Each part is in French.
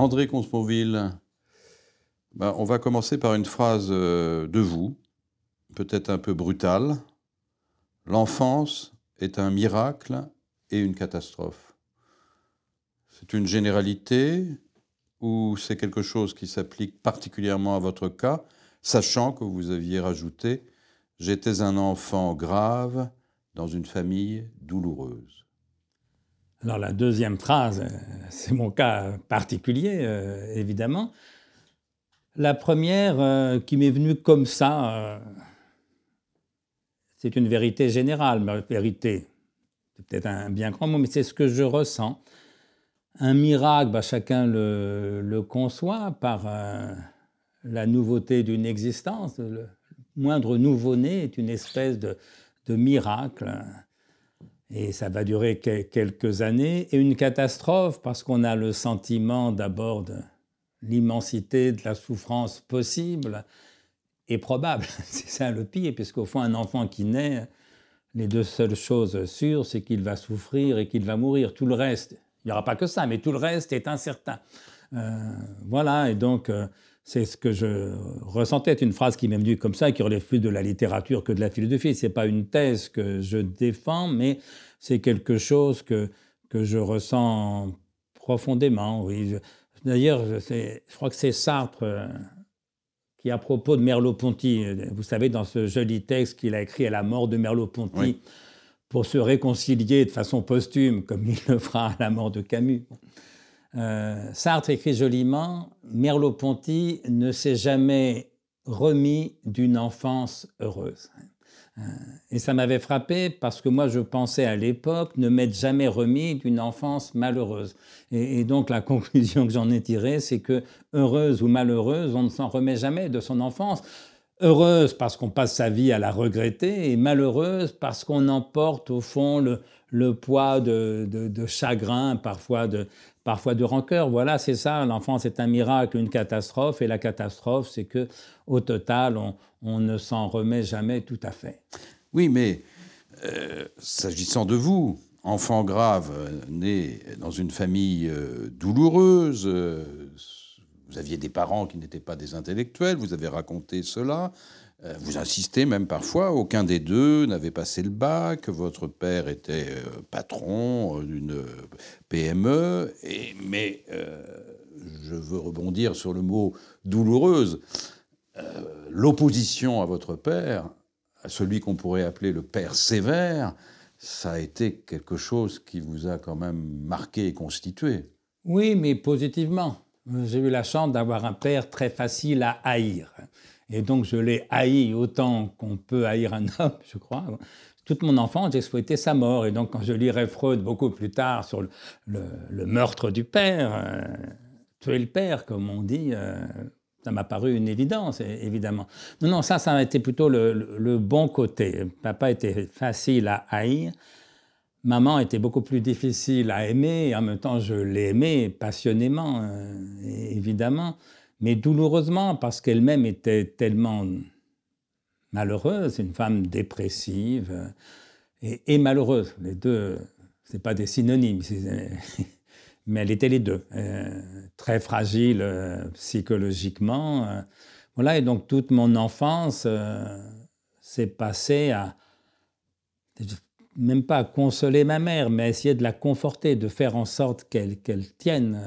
André Comte-Sponville, on va commencer par une phrase de vous, peut-être un peu brutale. L'enfance est un miracle et une catastrophe. C'est une généralité ou c'est quelque chose qui s'applique particulièrement à votre cas, sachant que vous aviez rajouté « J'étais un enfant grave dans une famille douloureuse ». Alors la deuxième phrase, c'est mon cas particulier, évidemment. La première qui m'est venue comme ça, c'est une vérité générale. Ma vérité, c'est peut-être un bien grand mot, mais c'est ce que je ressens. Un miracle, chacun le conçoit par la nouveauté d'une existence. Le moindre nouveau-né est une espèce de miracle. Et ça va durer quelques années. Et une catastrophe, parce qu'on a le sentiment d'abord de l'immensité de la souffrance possible et probable. C'est ça le pire, puisqu'au fond, un enfant qui naît, les deux seules choses sûres, c'est qu'il va souffrir et qu'il va mourir. Tout le reste, il n'y aura pas que ça, mais tout le reste est incertain. Voilà, et donc c'est ce que je ressentais. C'est une phrase qui m'est venue comme ça, qui relève plus de la littérature que de la philosophie. Ce n'est pas une thèse que je défends, mais c'est quelque chose que je ressens profondément. Oui. D'ailleurs, je crois que c'est Sartre qui, à propos de Merleau-Ponty, vous savez, dans ce joli texte qu'il a écrit à la mort de Merleau-Ponty, oui, pour se réconcilier de façon posthume, comme il le fera à la mort de Camus. Sartre écrit joliment « Merleau-Ponty ne s'est jamais remis d'une enfance heureuse ». Et ça m'avait frappé parce que moi, je pensais à l'époque ne m'être jamais remis d'une enfance malheureuse. Et donc, la conclusion que j'en ai tirée, c'est que heureuse ou malheureuse, on ne s'en remet jamais de son enfance. Heureuse parce qu'on passe sa vie à la regretter et malheureuse parce qu'on emporte au fond le poids de chagrin, parfois de rancœur. Voilà, c'est ça, l'enfance est un miracle, une catastrophe, et la catastrophe, c'est que au total, on ne s'en remet jamais tout à fait. Oui, mais s'agissant de vous, enfant grave, né dans une famille douloureuse, vous aviez des parents qui n'étaient pas des intellectuels, vous avez raconté cela, vous insistez même parfois, aucun des deux n'avait passé le bac, votre père était patron d'une PME, mais je veux rebondir sur le mot douloureuse. L'opposition à votre père, à celui qu'on pourrait appeler le père sévère, ça a été quelque chose qui vous a quand même marqué et constitué. Oui, mais positivement. J'ai eu la chance d'avoir un père très facile à haïr. Et donc, je l'ai haï autant qu'on peut haïr un homme, je crois. Toute mon enfance, j'ai souhaité sa mort. Et donc, quand je lirai Freud beaucoup plus tard sur le meurtre du père, tuer le père, comme on dit, ça m'a paru une évidence, évidemment. Non, ça a été plutôt le bon côté. Papa était facile à haïr. Maman était beaucoup plus difficile à aimer, et en même temps, je l'ai aimée passionnément, évidemment, mais douloureusement, parce qu'elle-même était tellement malheureuse, une femme dépressive et malheureuse. Les deux, ce n'est pas des synonymes, mais elle était les deux. Très fragile psychologiquement. Voilà, et donc toute mon enfance s'est passée à... même pas à consoler ma mère, mais à essayer de la conforter, de faire en sorte qu'elle tienne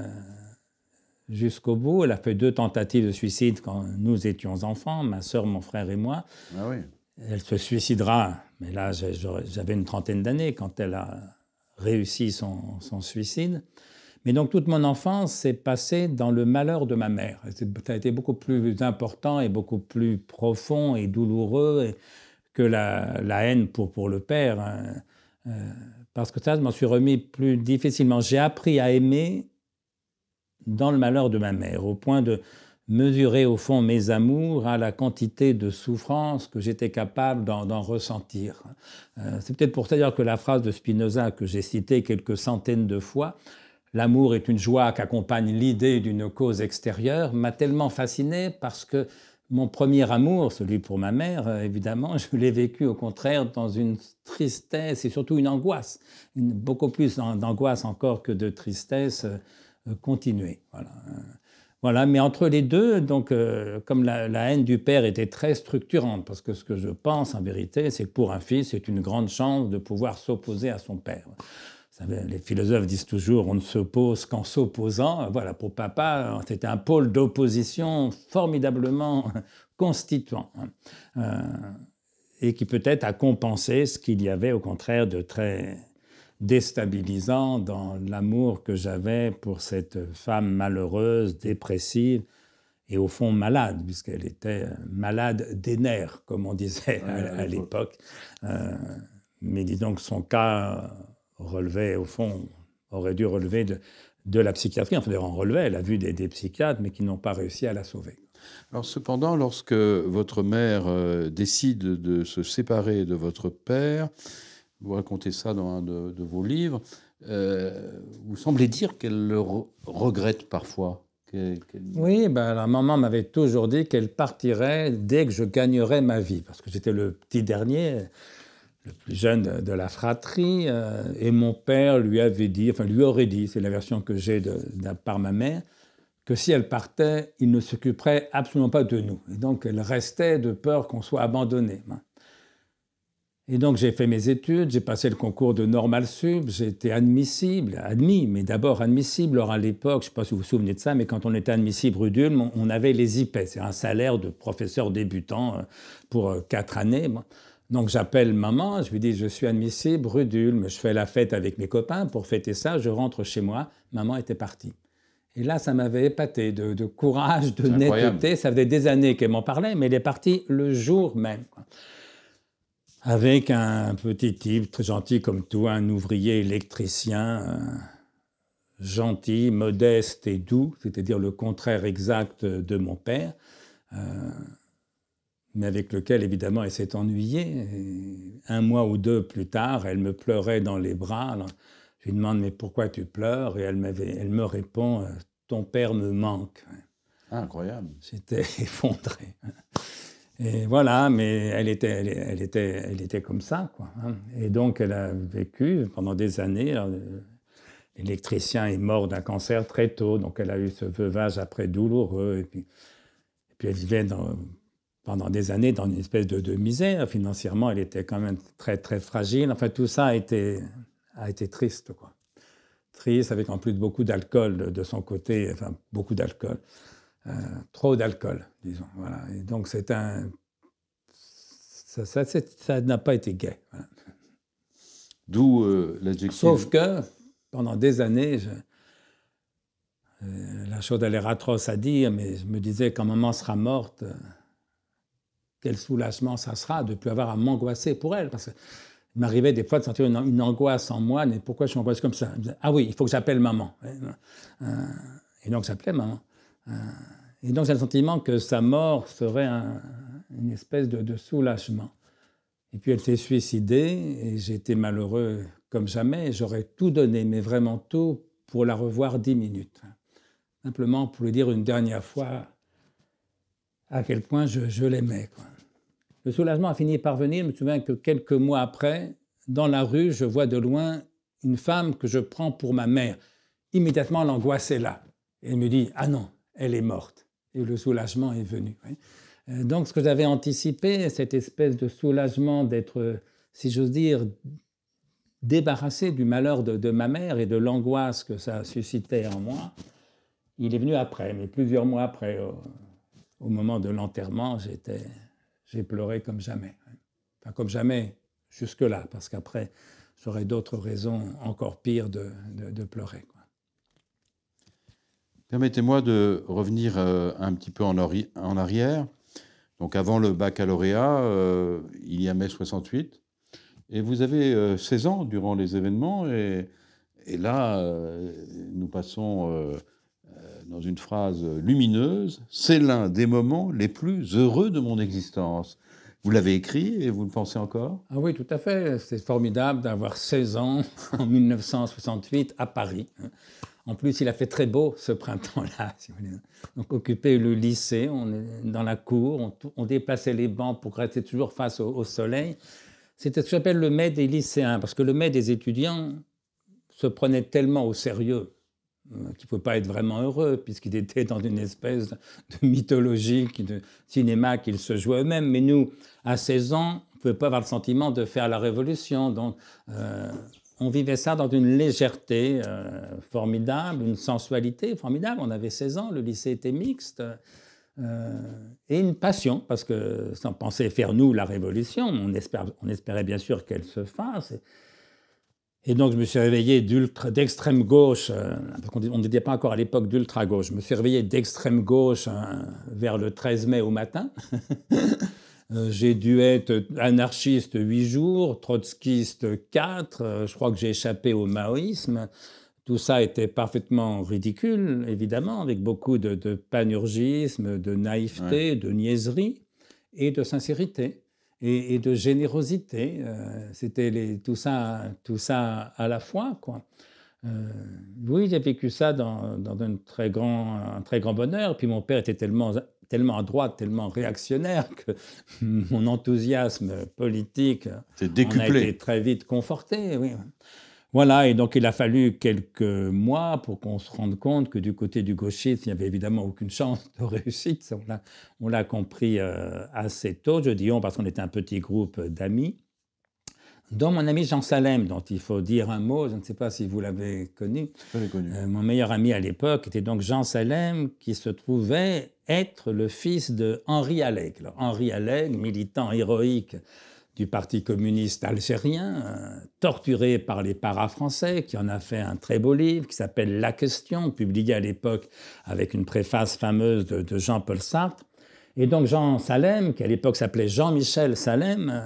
jusqu'au bout. Elle a fait 2 tentatives de suicide quand nous étions enfants, ma sœur, mon frère et moi. Ah oui. Elle se suicidera, mais là j'avais une trentaine d'années quand elle a réussi son suicide. Mais donc toute mon enfance s'est passée dans le malheur de ma mère. Ça a été beaucoup plus important et beaucoup plus profond et douloureux que la haine pour le père. Parce que ça, je m'en suis remis plus difficilement. J'ai appris à aimer dans le malheur de ma mère, au point de mesurer au fond mes amours à la quantité de souffrance que j'étais capable d'en ressentir. C'est peut-être pour ça dire que la phrase de Spinoza que j'ai citée quelques centaines de fois, « L'amour est une joie qu'accompagne l'idée d'une cause extérieure », m'a tellement fasciné parce que mon premier amour, celui pour ma mère, évidemment, je l'ai vécu au contraire dans une tristesse et surtout une angoisse, beaucoup plus d'angoisse encore que de tristesse continuer. Voilà. Voilà, mais entre les deux, donc, comme la haine du père était très structurante, parce que ce que je pense en vérité, c'est que pour un fils, c'est une grande chance de pouvoir s'opposer à son père. Vous savez, les philosophes disent toujours on ne s'oppose qu'en s'opposant. Voilà, pour papa, c'était un pôle d'opposition formidablement constituant, et qui peut-être a compensé ce qu'il y avait au contraire de très déstabilisant dans l'amour que j'avais pour cette femme malheureuse, dépressive et au fond malade, puisqu'elle était malade des nerfs, comme on disait à l'époque. Mais disons que son cas relevait, au fond, aurait dû relever de la psychiatrie. Enfin, on relevait, elle a vu des psychiatres, mais qui n'ont pas réussi à la sauver. Alors cependant, lorsque votre mère décide de se séparer de votre père, vous racontez ça dans un de vos livres, vous semblez dire qu'elle le regrette parfois. Oui, la maman m'avait toujours dit qu'elle partirait dès que je gagnerais ma vie, parce que j'étais le petit dernier, le plus jeune de la fratrie, et mon père lui avait dit, enfin lui aurait dit, c'est la version que j'ai par ma mère, que si elle partait, il ne s'occuperait absolument pas de nous. Et donc elle restait de peur qu'on soit abandonné. Et donc j'ai fait mes études, j'ai passé le concours de Normal Sup, j'ai été admis, mais d'abord admissible. Alors à l'époque, je ne sais pas si vous vous souvenez de ça, mais quand on était admissible rue d'Ulm, on avait les IPES, c'est un salaire de professeur débutant pour 4 années. Donc j'appelle maman, je lui dis je suis admissible rue d'Ulm, je fais la fête avec mes copains, pour fêter ça, je rentre chez moi, maman était partie. Et là, ça m'avait épaté de courage, de netteté, ça faisait des années qu'elle m'en parlait, mais elle est partie le jour même, avec un petit type très gentil comme tout, un ouvrier électricien, gentil, modeste et doux, c'est-à-dire le contraire exact de mon père, mais avec lequel, évidemment, elle s'est ennuyée. Et 1 mois ou 2 plus tard, elle me pleurait dans les bras. Alors, je lui demande « Mais pourquoi tu pleures ?» Et elle me répond « Ton père me manque. » Ah, incroyable. J'étais effondré. Et voilà, mais elle était comme ça, quoi. Et donc, elle a vécu pendant des années. L'électricien est mort d'un cancer très tôt, donc elle a eu ce veuvage après douloureux. Et puis elle vivait pendant des années dans une espèce de misère. Financièrement, elle était quand même très, très fragile. Enfin, tout ça a été triste, quoi. Triste, avec en plus beaucoup d'alcool de son côté, enfin, beaucoup d'alcool. Trop d'alcool, disons. Voilà. Et donc, ça n'a pas été gai. Voilà. D'où l'adjectif. Sauf que, pendant des années, la chose a l'air atroce à dire, mais je me disais, quand maman sera morte, quel soulagement ça sera de ne plus avoir à m'angoisser pour elle. Parce qu'il m'arrivait des fois de sentir une angoisse en moi, mais pourquoi je suis angoissé comme ça? Ah oui, il faut que j'appelle maman. Et donc, j'appelais maman. Et donc, j'ai le sentiment que sa mort serait une espèce de soulagement. Et puis, elle s'est suicidée, et j'ai été malheureux comme jamais. J'aurais tout donné, mais vraiment tout, pour la revoir 10 minutes. Simplement pour lui dire une dernière fois à quel point je l'aimais, quoi. Le soulagement a fini par venir. Je me souviens que quelques mois après, dans la rue, je vois de loin une femme que je prends pour ma mère. Immédiatement, l'angoisse est là. Et elle me dit « Ah non, elle est morte ». Et le soulagement est venu. Donc, ce que j'avais anticipé, cette espèce de soulagement d'être, si j'ose dire, débarrassé du malheur de ma mère et de l'angoisse que ça suscitait en moi, il est venu après, mais plusieurs mois après, au moment de l'enterrement, j'ai pleuré comme jamais. Enfin, comme jamais jusque-là, parce qu'après, j'aurais d'autres raisons encore pires de pleurer, quoi. Permettez-moi de revenir un petit peu en arrière. Donc avant le baccalauréat, il y a mai 68, et vous avez 16 ans durant les événements, et là, nous passons dans une phrase lumineuse, « C'est l'un des moments les plus heureux de mon existence ». Vous l'avez écrit et vous le pensez encore? Ah oui, tout à fait. C'est formidable d'avoir 16 ans en 1968 à Paris. En plus, il a fait très beau ce printemps-là, si vous voulez. Donc, occuper le lycée, on est dans la cour, on déplaçait les bancs pour rester toujours face au soleil. C'était ce que j'appelle le mai des lycéens, parce que le mai des étudiants se prenait tellement au sérieux qui ne pouvait pas être vraiment heureux, puisqu'il était dans une espèce de mythologie de cinéma qu'ils se jouaient eux-mêmes. Mais nous, à 16 ans, on ne pouvait pas avoir le sentiment de faire la révolution. Donc, on vivait ça dans une légèreté formidable, une sensualité formidable. On avait 16 ans, le lycée était mixte. Et une passion, parce que sans penser faire nous la révolution, on espérait bien sûr qu'elle se fasse. Et donc je me suis réveillé d'extrême gauche, parce qu'on n'était pas encore à l'époque d'ultra gauche, je me suis réveillé d'extrême gauche vers le 13 mai au matin. J'ai dû être anarchiste 8 jours, trotskiste 4, je crois que j'ai échappé au maoïsme. Tout ça était parfaitement ridicule, évidemment, avec beaucoup de panurgisme, de naïveté, de niaiserie et de sincérité et de générosité. C'était tout ça à la fois, quoi. Oui, j'ai vécu ça dans un très grand bonheur. Puis mon père était tellement à droite, tellement réactionnaire que mon enthousiasme politique en a été très vite conforté. Oui. Voilà, et donc il a fallu quelques mois pour qu'on se rende compte que du côté du gauchisme, il n'y avait évidemment aucune chance de réussite. On l'a compris assez tôt. Je dis on parce qu'on était un petit groupe d'amis, dont mon ami Jean Salem, dont il faut dire un mot. Je ne sais pas si vous l'avez connu. Je l'ai connu. Mon meilleur ami à l'époque était donc Jean Salem, qui se trouvait être le fils de Henri Alleg. Alors, Henri Alleg, militant héroïque du Parti communiste algérien, torturé par les paras-français, qui en a fait un très beau livre qui s'appelle « La question », publié à l'époque avec une préface fameuse de Jean-Paul Sartre. Et donc Jean Salem, qui à l'époque s'appelait Jean-Michel Salem,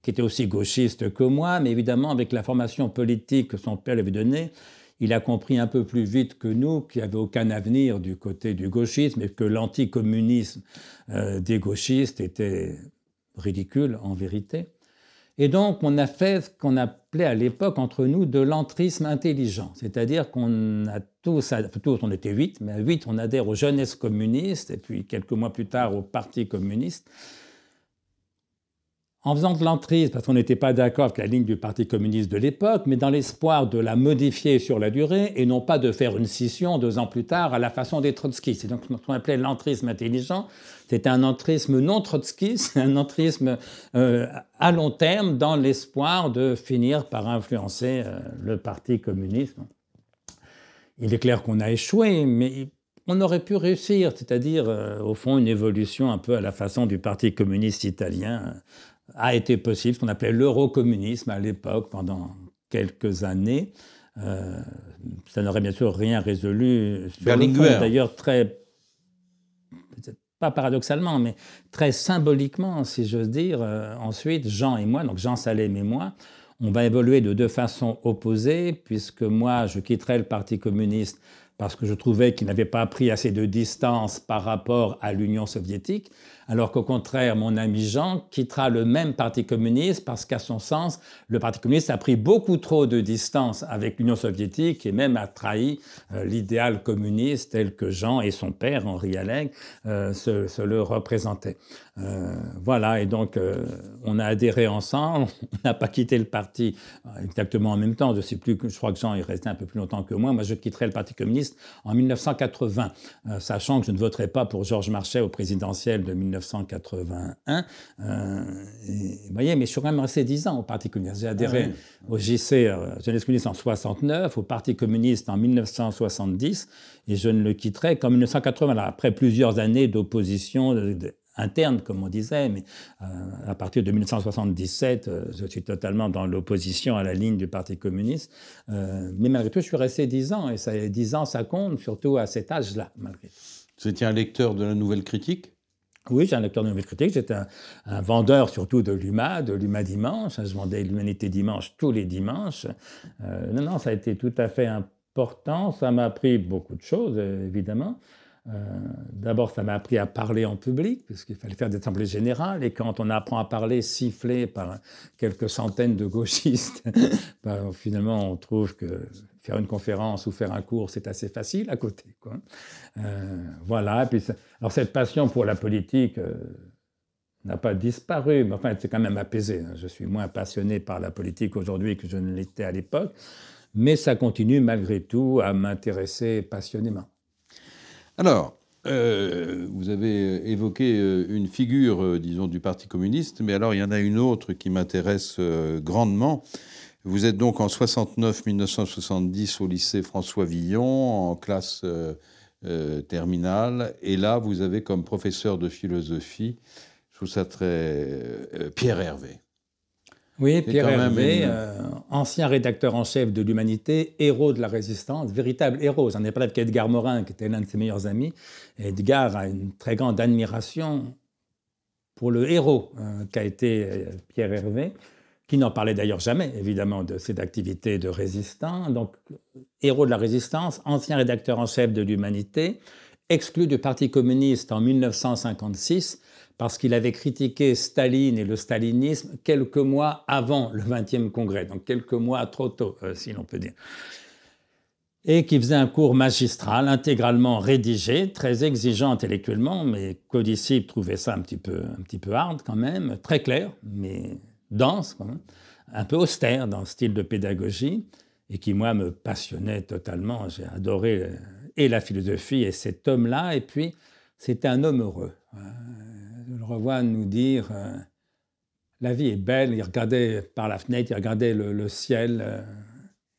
qui était aussi gauchiste que moi, mais évidemment avec la formation politique que son père lui avait donnée, il a compris un peu plus vite que nous qu'il n'y avait aucun avenir du côté du gauchisme et que l'anticommunisme des gauchistes était ridicule en vérité. Et donc on a fait ce qu'on appelait à l'époque entre nous de l'entrisme intelligent, c'est-à-dire qu'on a tous, on était 8, mais à 8 on adhère aux jeunesses communistes et puis quelques mois plus tard au Parti communiste. En faisant de l'entrisme, parce qu'on n'était pas d'accord avec la ligne du Parti communiste de l'époque, mais dans l'espoir de la modifier sur la durée et non pas de faire une scission 2 ans plus tard à la façon des trotskistes. C'est donc ce qu'on appelait l'entrisme intelligent. C'était un entrisme non trotskiste, un entrisme à long terme dans l'espoir de finir par influencer le Parti communiste. Il est clair qu'on a échoué, mais on aurait pu réussir, c'est-à-dire, au fond, une évolution un peu à la façon du Parti communiste italien a été possible, ce qu'on appelait l'eurocommunisme à l'époque, pendant quelques années. Ça n'aurait bien sûr rien résolu. Sur le fond, d'ailleurs, pas paradoxalement, mais très symboliquement, si j'ose dire. Ensuite, Jean et moi, donc Jean Salem et moi, on va évoluer de 2 façons opposées, puisque moi, je quitterai le Parti communiste parce que je trouvais qu'il n'avait pas pris assez de distance par rapport à l'Union soviétique, alors qu'au contraire, mon ami Jean quittera le même Parti communiste parce qu'à son sens, le Parti communiste a pris beaucoup trop de distance avec l'Union soviétique et même a trahi l'idéal communiste tel que Jean et son père, Henri Alleg, se le représentaient. Voilà, et donc on a adhéré ensemble, on n'a pas quitté le parti exactement en même temps, je crois que Jean est resté un peu plus longtemps que moi. Moi, je quitterai le Parti communiste en 1980, sachant que je ne voterai pas pour Georges Marchais au présidentiel de 1981. Vous voyez, mais je suis quand même resté 10 ans au Parti communiste. J'ai adhéré au JC, Jeunesse communiste, en 69, au Parti communiste en 1970, et je ne le quitterai qu'en 1980, alors, après plusieurs années d'opposition interne, comme on disait, mais à partir de 1977, je suis totalement dans l'opposition à la ligne du Parti communiste. Mais malgré tout, je suis resté 10 ans, et 10 ans, ça compte, surtout à cet âge-là, malgré tout. Vous étiez un lecteur de la Nouvelle Critique ? Oui, j'ai un lecteur de Nouvelle Critique. J'étais un vendeur surtout de l'UMA Dimanche. Je vendais l'Humanité Dimanche tous les dimanches. Non, ça a été tout à fait important. Ça m'a appris beaucoup de choses, évidemment. D'abord, ça m'a appris à parler en public, puisqu'il fallait faire des assemblées générales, et quand on apprend à parler sifflé par quelques centaines de gauchistes, finalement, on trouve que faire une conférence ou faire un cours, c'est assez facile à côté, quoi. Voilà. Et puis, alors, cette passion pour la politique n'a pas disparu, mais enfin, c'est quand même apaisé. Je suis moins passionné par la politique aujourd'hui que je ne l'étais à l'époque. mais ça continue malgré tout à m'intéresser passionnément. Alors, vous avez évoqué une figure, disons, du Parti communiste, mais alors il y en a une autre qui m'intéresse grandement. Vous êtes donc en 1970 au lycée François Villon, en classe terminale, et là, vous avez comme professeur de philosophie, je trouve ça très... Pierre Hervé. Oui, Pierre Hervé, ancien rédacteur en chef de l'Humanité, héros de la Résistance, véritable héros. J'en ai parlé avec Edgar Morin, qui était l'un de ses meilleurs amis. Edgar a une très grande admiration pour le héros qu'a été Pierre Hervé, qui n'en parlait d'ailleurs jamais, évidemment, de cette activité de résistant. Donc, héros de la Résistance, ancien rédacteur en chef de l'Humanité, exclu du Parti communiste en 1956, parce qu'il avait critiqué Staline et le stalinisme quelques mois avant le 20e congrès, donc quelques mois trop tôt, si l'on peut dire. Et qui faisait un cours magistral, intégralement rédigé, très exigeant intellectuellement, mais codisciples trouvaient ça un petit peu hard quand même, très clair, mais dense quand même, un peu austère dans le style de pédagogie, et qui, moi, me passionnait totalement. J'ai adoré et la philosophie et cet homme-là, et puis c'était un homme heureux. Je le revois nous dire la vie est belle. Il regardait par la fenêtre, il regardait le ciel.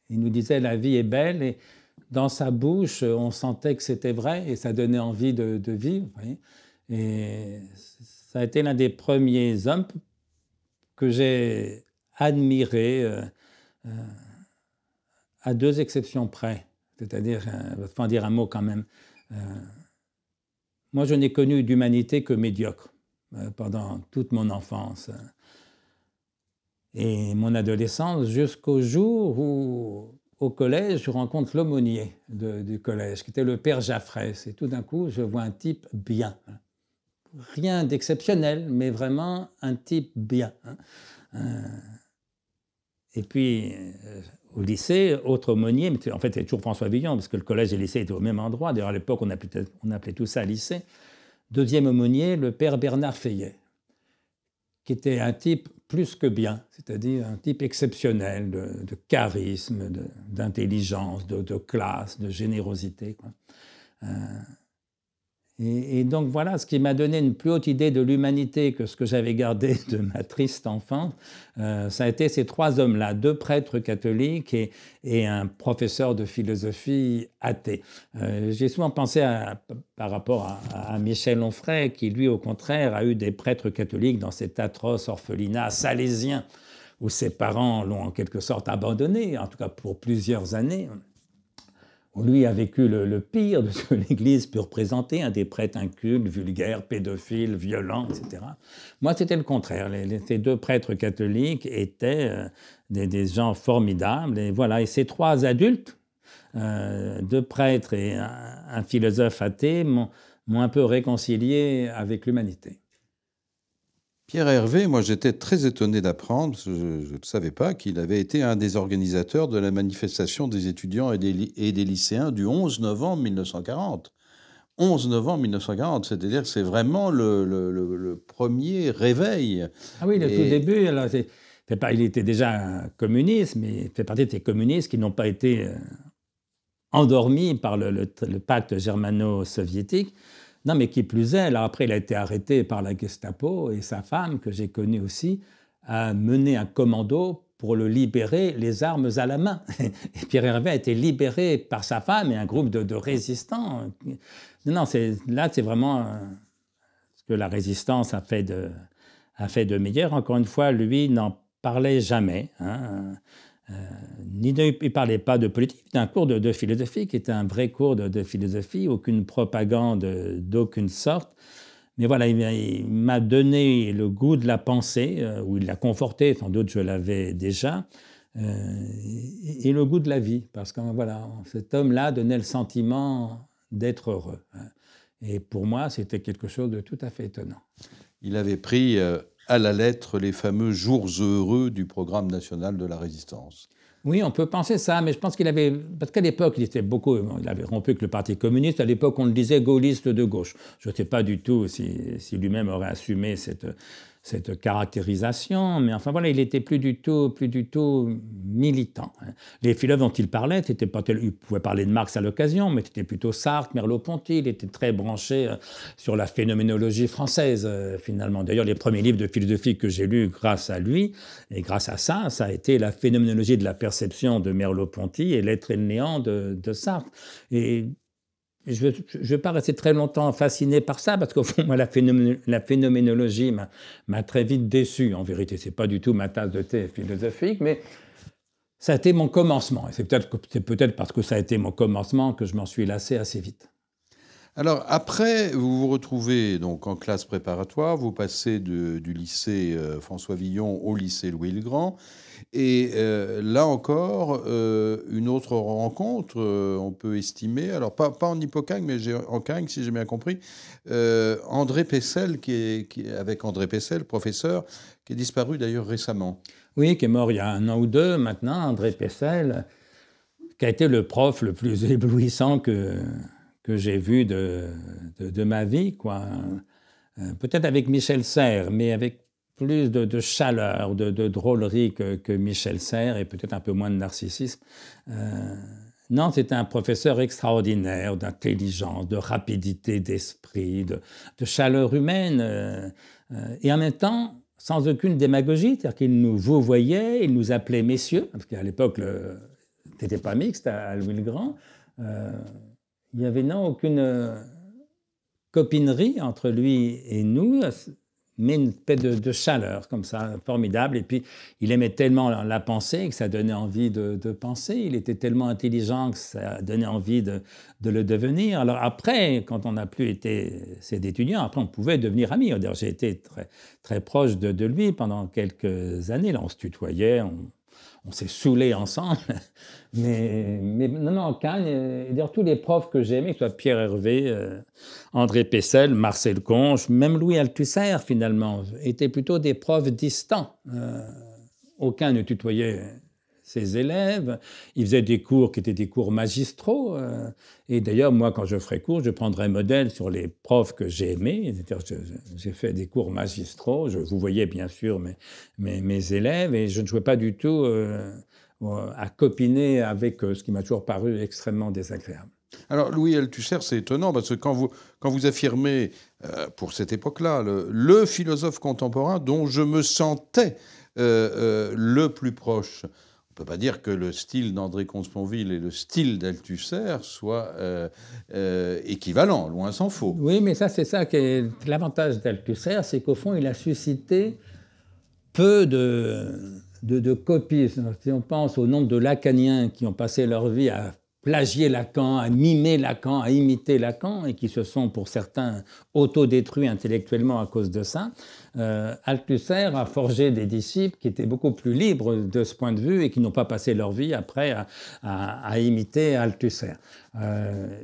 Il nous disait la vie est belle, et dans sa bouche, on sentait que c'était vrai et ça donnait envie de vivre. Vous voyez. Et ça a été l'un des premiers hommes que j'ai admiré à deux exceptions près. C'est-à-dire, il faut en dire un mot quand même. Moi, je n'ai connu d'humanité que médiocre pendant toute mon enfance et mon adolescence, jusqu'au jour où, au collège, je rencontre l'aumônier du collège, qui était le père Jaffrès. Et tout d'un coup, je vois un type bien. Rien d'exceptionnel, mais vraiment un type bien. Et puis, au lycée, autre aumônier, mais en fait, c'est toujours François Villon, parce que le collège et le lycée étaient au même endroit. D'ailleurs, à l'époque, on appelait tout ça lycée. Deuxième aumônier, le père Bernard Feillet, qui était un type plus que bien, c'est-à-dire un type exceptionnel de charisme, d'intelligence, de classe, de générosité, quoi. Et donc voilà ce qui m'a donné une plus haute idée de l'humanité que ce que j'avais gardé de ma triste enfance. Ça a été ces trois hommes-là, deux prêtres catholiques et un professeur de philosophie athée. J'ai souvent pensé par rapport à Michel Onfray, qui lui au contraire a eu des prêtres catholiques dans cet atroce orphelinat salésien où ses parents l'ont en quelque sorte abandonné, en tout cas pour plusieurs années. Lui a vécu le pire de ce que l'Église peut représenter, des prêtres incultes, vulgaires, pédophiles, violents, etc. Moi, c'était le contraire. Ces deux prêtres catholiques étaient des gens formidables. Et voilà. Et ces trois adultes, deux prêtres et un philosophe athée, m'ont un peu réconcilié avec l'humanité. Pierre Hervé, moi j'étais très étonné d'apprendre, parce que je ne savais pas, qu'il avait été un des organisateurs de la manifestation des étudiants et des lycéens du 11 novembre 1940. 11 novembre 1940, c'est-à-dire que c'est vraiment le premier réveil. Ah oui, le tout début, alors il était déjà communiste, mais il fait partie de ces communistes qui n'ont pas été endormis par le pacte germano-soviétique. Non, mais qui plus est, alors après, il a été arrêté par la Gestapo et sa femme, que j'ai connue aussi, a mené un commando pour le libérer, les armes à la main. Et Pierre Hervé a été libéré par sa femme et un groupe de résistants. Non, là, c'est vraiment ce que la résistance a fait de meilleur. Encore une fois, lui n'en parlait jamais. Il ne parlait pas de politique, c'était un cours de philosophie qui était un vrai cours de philosophie, aucune propagande d'aucune sorte. Mais voilà, il m'a donné le goût de la pensée, ou il l'a conforté, sans doute je l'avais déjà, et le goût de la vie, parce que voilà, cet homme-là donnait le sentiment d'être heureux. Et pour moi, c'était quelque chose de tout à fait étonnant. Il avait pris à la lettre les fameux jours heureux du programme national de la résistance. Oui, on peut penser ça, mais je pense qu'il avait... Parce qu'à l'époque, il avait rompu avec le Parti communiste. À l'époque, on le disait gaulliste de gauche. Je ne sais pas du tout si lui-même aurait assumé cette caractérisation, mais enfin voilà, il était plus du tout militant. Les philosophes dont il parlait, il pouvait parler de Marx à l'occasion, mais c'était plutôt Sartre, Merleau-Ponty, il était très branché sur la phénoménologie française, finalement. D'ailleurs, les premiers livres de philosophie que j'ai lus grâce à lui, et grâce à ça, ça a été la phénoménologie de la perception de Merleau-Ponty et l'être et le néant de Sartre. Et je ne vais pas rester très longtemps fasciné par ça, parce qu'au fond, moi, la phénoménologie m'a très vite déçu. En vérité, ce n'est pas du tout ma tasse de thé philosophique, mais ça a été mon commencement. Et c'est peut-être parce que ça a été mon commencement que je m'en suis lassé assez vite. Alors après, vous vous retrouvez donc en classe préparatoire, vous passez du lycée François Villon au lycée Louis-le-Grand, et là encore, une autre rencontre, on peut estimer, alors pas en Hippocagne, mais en Cagne, si j'ai bien compris, André Pessel, avec André Pessel, professeur, qui est disparu d'ailleurs récemment. Oui, qui est mort il y a 1 an ou 2 maintenant, André Pessel, qui a été le prof le plus éblouissant que j'ai vu de ma vie, quoi. Peut-être avec Michel Serres, mais avec plus de chaleur, de drôlerie que Michel Serres, et peut-être un peu moins de narcissisme. Non, c'était un professeur extraordinaire, d'intelligence, de rapidité d'esprit, de chaleur humaine, et en même temps, sans aucune démagogie, c'est-à-dire qu'il nous vouvoyait, il nous appelait messieurs, parce qu'à l'époque, c'était pas mixte à Louis-le-Grand. Il n'y avait aucune copinerie entre lui et nous, mais une paix de chaleur, comme ça, formidable. Et puis, il aimait tellement la pensée que ça donnait envie de penser. Il était tellement intelligent que ça donnait envie de le devenir. Alors après, quand on n'a plus été ses étudiants, après, on pouvait devenir amis. D'ailleurs, j'ai été très, très proche de lui pendant quelques années. Là, on se tutoyait, on s'est saoulés ensemble. Mais non, en Cagne, d'ailleurs, tous les profs que j'aimais, que ce soit Pierre Hervé, André Pessel, Marcel Conche, même Louis Althusser, finalement, étaient plutôt des profs distants. Aucun ne tutoyait ses élèves. Ils faisaient des cours qui étaient des cours magistraux. Et d'ailleurs, moi, quand je ferai cours, je prendrai modèle sur les profs que j'ai aimés. J'ai fait des cours magistraux. Vous voyez bien sûr mes élèves, et je ne jouais pas du tout à copiner avec ce qui m'a toujours paru extrêmement désagréable. Alors, Louis Althusser, c'est étonnant, parce que quand vous affirmez, pour cette époque-là, le philosophe contemporain dont je me sentais le plus proche, on ne peut pas dire que le style d'André Comte-Sponville et le style d'Althusser soient équivalents, loin s'en faut. Oui, mais c'est ça qui est l'avantage d'Althusser, c'est qu'au fond, il a suscité peu de copies. Si on pense au nombre de lacaniens qui ont passé leur vie à plagier Lacan, à mimer Lacan, à imiter Lacan, et qui se sont, pour certains, autodétruits intellectuellement à cause de ça, Althusser a forgé des disciples qui étaient beaucoup plus libres de ce point de vue et qui n'ont pas passé leur vie après à imiter Althusser.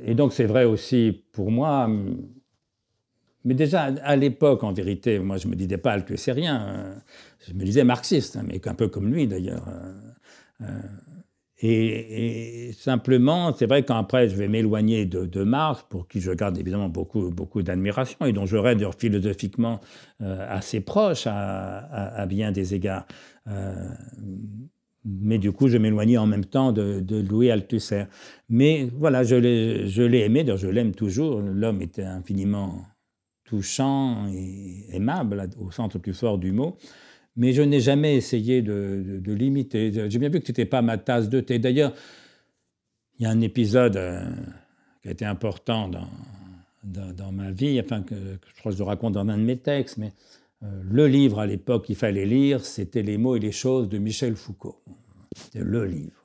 Et donc c'est vrai aussi pour moi. Mais déjà, à l'époque, en vérité, moi, je ne me disais pas althusserien, je me disais marxiste, mais un peu comme lui, d'ailleurs. Et simplement, c'est vrai qu'après, je vais m'éloigner de Marx, pour qui je garde évidemment beaucoup d'admiration, et dont je reste philosophiquement assez proche à bien des égards. Mais du coup, je m'éloignais en même temps de Louis Althusser. Mais voilà, je l'ai aimé, d'ailleurs je l'aime toujours. L'homme était infiniment touchant et aimable, au sens le plus fort du mot, mais je n'ai jamais essayé de l'imiter. J'ai bien vu que ce n'était pas ma tasse de thé. D'ailleurs, il y a un épisode qui a été important dans ma vie, enfin, que je crois que je le raconte dans un de mes textes, mais le livre à l'époque qu'il fallait lire, c'était Les mots et les choses de Michel Foucault. C'était le livre.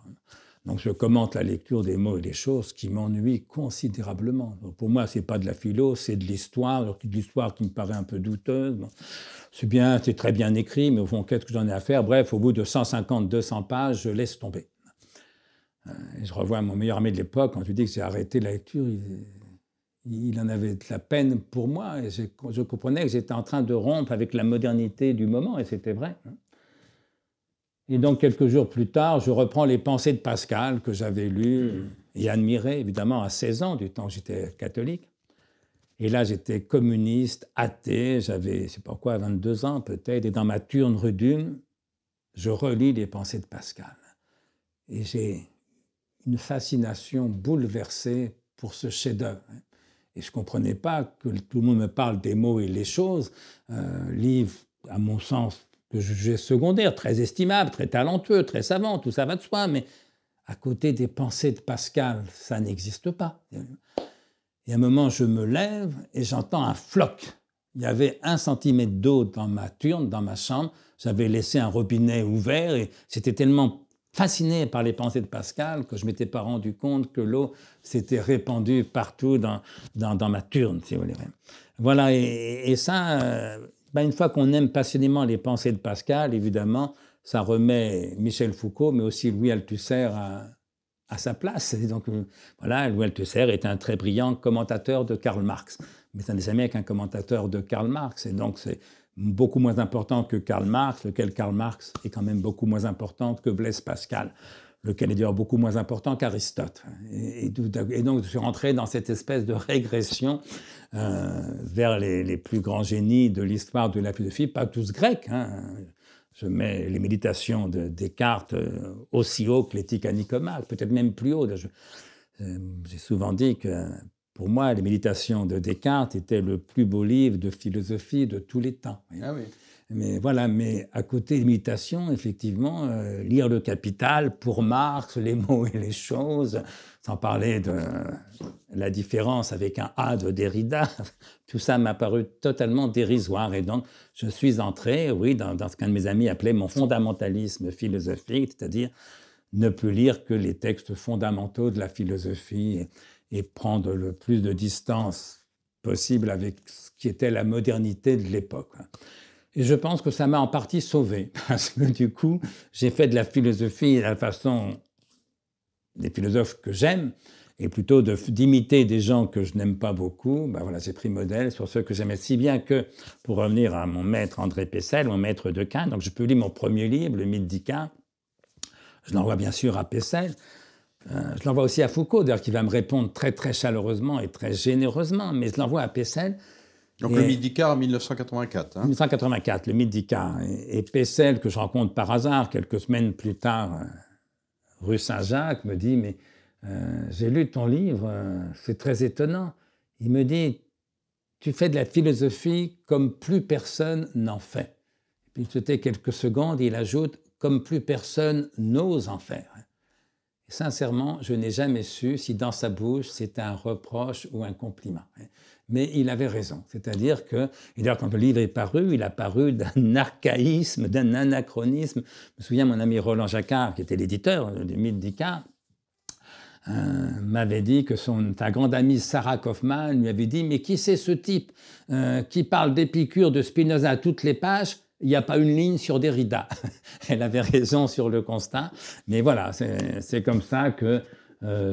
Donc je commente la lecture des mots et des choses qui m'ennuie considérablement. Donc pour moi, ce n'est pas de la philo, c'est de l'histoire, de l'histoire qui me paraît un peu douteuse. Bon, c'est bien, c'est très bien écrit, mais au fond, qu'est-ce que j'en ai à faire? Bref, au bout de 150-200 pages, je laisse tomber. Et je revois mon meilleur ami de l'époque, quand je lui dis que j'ai arrêté la lecture, il en avait de la peine pour moi, et je comprenais que j'étais en train de rompre avec la modernité du moment, et c'était vrai. Et donc, quelques jours plus tard, je reprends les pensées de Pascal, que j'avais lues et admirées, évidemment, à 16 ans, du temps où j'étais catholique. Et là, j'étais communiste, athée, j'avais, je ne sais pas quoi, 22 ans peut-être, et dans ma turne rue d'Ulm, je relis les pensées de Pascal. Et j'ai une fascination bouleversée pour ce chef-d'œuvre. Et je ne comprenais pas que tout le monde me parle des mots et les choses. Livre, à mon sens, que je jugeais secondaire, très estimable, très talentueux, très savant, tout ça va de soi, mais à côté des pensées de Pascal, ça n'existe pas. Et à un moment, je me lève et j'entends un floc. Il y avait 1 centimètre d'eau dans ma turne, dans ma chambre. J'avais laissé un robinet ouvert et j'étais tellement fasciné par les pensées de Pascal que je ne m'étais pas rendu compte que l'eau s'était répandue partout dans ma turne, si vous voulez. Voilà, et ça, une fois qu'on aime passionnément les pensées de Pascal, évidemment, ça remet Michel Foucault, mais aussi Louis Althusser à sa place. Et donc, voilà, Louis Althusser est un très brillant commentateur de Karl Marx. Mais ça n'est jamais qu'un commentateur de Karl Marx. Et donc, c'est beaucoup moins important que Karl Marx, lequel Karl Marx est quand même beaucoup moins important que Blaise Pascal, lequel est d'ailleurs beaucoup moins important qu'Aristote. Et donc, je suis rentré dans cette espèce de régression vers les plus grands génies de l'histoire de la philosophie, pas tous grecs. Je mets les méditations de Descartes aussi haut que l'éthique à Nicomaque, peut-être même plus haut. J'ai souvent dit que pour moi, les méditations de Descartes étaient le plus beau livre de philosophie de tous les temps. Ah oui. Mais voilà, mais à côté des méditations, effectivement, lire le Capital, pour Marx, les mots et les choses, sans parler de la différence avec un A de Derrida, tout ça m'a paru totalement dérisoire. Et donc, je suis entré, oui, dans ce qu'un de mes amis appelait mon fondamentalisme philosophique, c'est-à-dire ne plus lire que les textes fondamentaux de la philosophie et prendre le plus de distance possible avec ce qui était la modernité de l'époque. Et je pense que ça m'a en partie sauvé, parce que du coup, j'ai fait de la philosophie de la façon des philosophes que j'aime, et plutôt d'imiter des gens que je n'aime pas beaucoup. Voilà, j'ai pris modèle sur ceux que j'aimais, si bien que, pour revenir à mon maître André Pestel, mon maître de Kant, donc je publie mon premier livre, Le mythe d'Icare. Je l'envoie bien sûr à Pestel. Je l'envoie aussi à Foucault, d'ailleurs, qui va me répondre très, très chaleureusement et très généreusement, mais je l'envoie à Pestel. Donc le mythe d'Icare en 1984. 1984, le mythe d'Icare. Et Pestel, que je rencontre par hasard quelques semaines plus tard, rue Saint-Jacques, me dit « Mais j'ai lu ton livre, c'est très étonnant. » Il me dit « Tu fais de la philosophie comme plus personne n'en fait. » Puis il se tait quelques secondes et il ajoute « Comme plus personne n'ose en faire. » Sincèrement, je n'ai jamais su si dans sa bouche c'était un reproche ou un compliment. Mais il avait raison. C'est-à-dire que, et d'ailleurs, quand le livre est paru, il a paru d'un archaïsme, d'un anachronisme. Je me souviens, mon ami Roland Jacquard, qui était l'éditeur du mythe d'Icare, m'avait dit que sa grande amie Sarah Kaufmann lui avait dit « Mais qui c'est ce type qui parle d'Épicure, de Spinoza à toutes les pages ? Il n'y a pas une ligne sur Derrida. » Elle avait raison sur le constat. Mais voilà, c'est comme ça que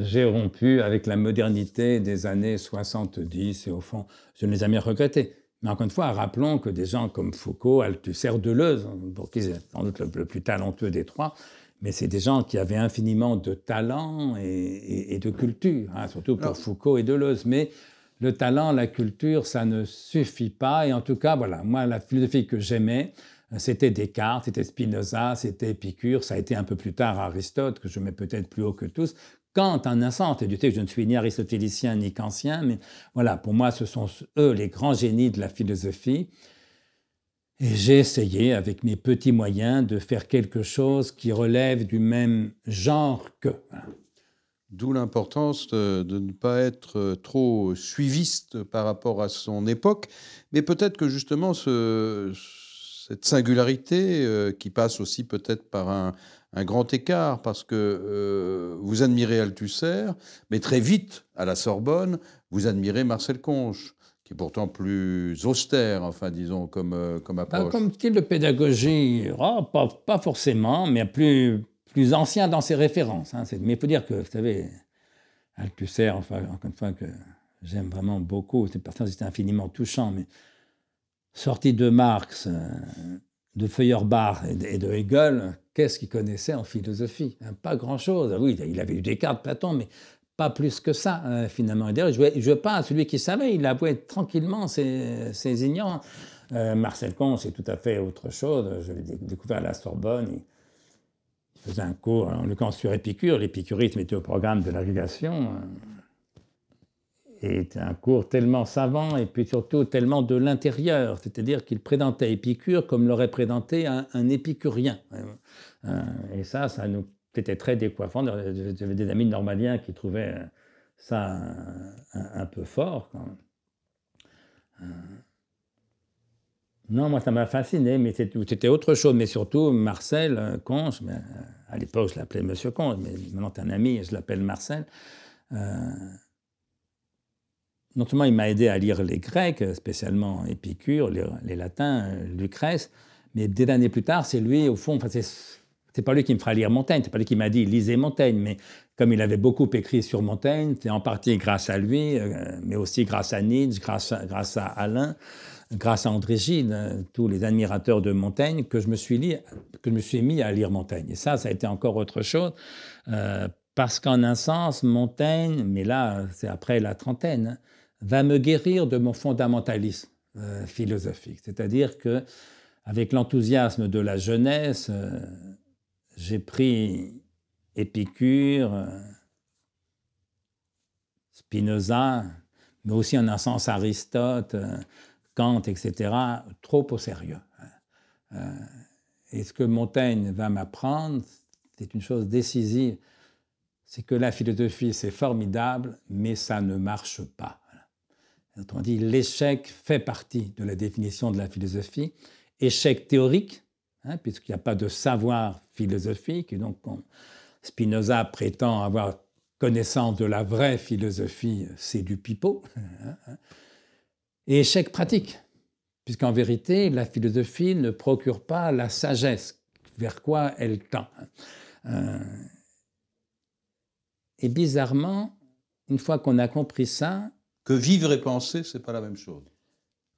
j'ai rompu avec la modernité des années 70. Et au fond, je ne les ai jamais regrettés. Mais encore une fois, rappelons que des gens comme Foucault, Althusser, Deleuze, pour qui c'est sans doute le plus talentueux des trois, mais c'est des gens qui avaient infiniment de talent et de culture, surtout pour Foucault et Deleuze. Mais le talent, la culture, ça ne suffit pas. Et en tout cas, voilà, moi, la philosophie que j'aimais, c'était Descartes, c'était Spinoza, c'était Épicure. Ça a été un peu plus tard Aristote, que je mets peut-être plus haut que tous. Kant, en un sens, et du fait que je ne suis ni aristotélicien ni kantien, mais voilà, pour moi, ce sont eux les grands génies de la philosophie. Et j'ai essayé, avec mes petits moyens, de faire quelque chose qui relève du même genre qu'eux. D'où l'importance de ne pas être trop suiviste par rapport à son époque, mais peut-être que justement cette singularité qui passe aussi peut-être par un grand écart, parce que vous admirez Althusser, mais très vite, à la Sorbonne, vous admirez Marcel Conche, qui est pourtant plus austère, enfin disons, comme approche. Comme style de pédagogie, pas forcément, mais plus ancien dans ses références. Mais il faut dire que, vous savez, Althusser, enfin, encore une fois, que j'aime vraiment beaucoup, cette personne, c'était infiniment touchant, mais sorti de Marx, de Feuerbach et de Hegel, qu'est-ce qu'il connaissait en philosophie ? Pas grand-chose. Oui, il avait eu Descartes, Platon, mais pas plus que ça, finalement. D'ailleurs, il ne jouait pas à celui qui savait, il avouait tranquillement ses ignorants. Marcel Conche, c'est tout à fait autre chose. Je l'ai découvert à la Sorbonne. Il faisait un cours, en l'occurrence sur Épicure. L'épicurisme était au programme de l'agrégation. Et était un cours tellement savant et puis surtout tellement de l'intérieur. C'est-à-dire qu'il présentait Épicure comme l'aurait présenté un épicurien. Et ça nous... C'était très décoiffant. J'avais des amis normaliens qui trouvaient ça un peu fort. Non, moi, ça m'a fasciné, mais c'était autre chose. Mais surtout, Marcel Conche, à l'époque, je l'appelais Monsieur Conche, mais maintenant, c'est un ami et je l'appelle Marcel. Non seulement il m'a aidé à lire les Grecs, spécialement Épicure, les Latins, Lucrèce, mais des années plus tard, c'est lui, au fond, c'est pas lui qui me fera lire Montaigne, c'est pas lui qui m'a dit « lisez Montaigne », mais comme il avait beaucoup écrit sur Montaigne, c'est en partie grâce à lui, mais aussi grâce à Nietzsche, grâce à Alain, grâce à André Gide, tous les admirateurs de Montaigne, que je me suis mis à lire Montaigne. Et ça a été encore autre chose, parce qu'en un sens, Montaigne, mais là, c'est après la trentaine, va me guérir de mon fondamentalisme philosophique. C'est-à-dire que, avec l'enthousiasme de la jeunesse, j'ai pris Épicure, Spinoza, mais aussi en un sens Aristote, Kant, etc., trop au sérieux. Et ce que Montaigne va m'apprendre, c'est une chose décisive, c'est que la philosophie, c'est formidable, mais ça ne marche pas. Autrement dit, l'échec fait partie de la définition de la philosophie, échec théorique, puisqu'il n'y a pas de savoir philosophique, et donc Spinoza prétend avoir connaissance de la vraie philosophie, c'est du pipeau, et échec pratique, puisqu'en vérité, la philosophie ne procure pas la sagesse vers quoi elle tend. Et bizarrement, une fois qu'on a compris ça, que vivre et penser, c'est pas la même chose.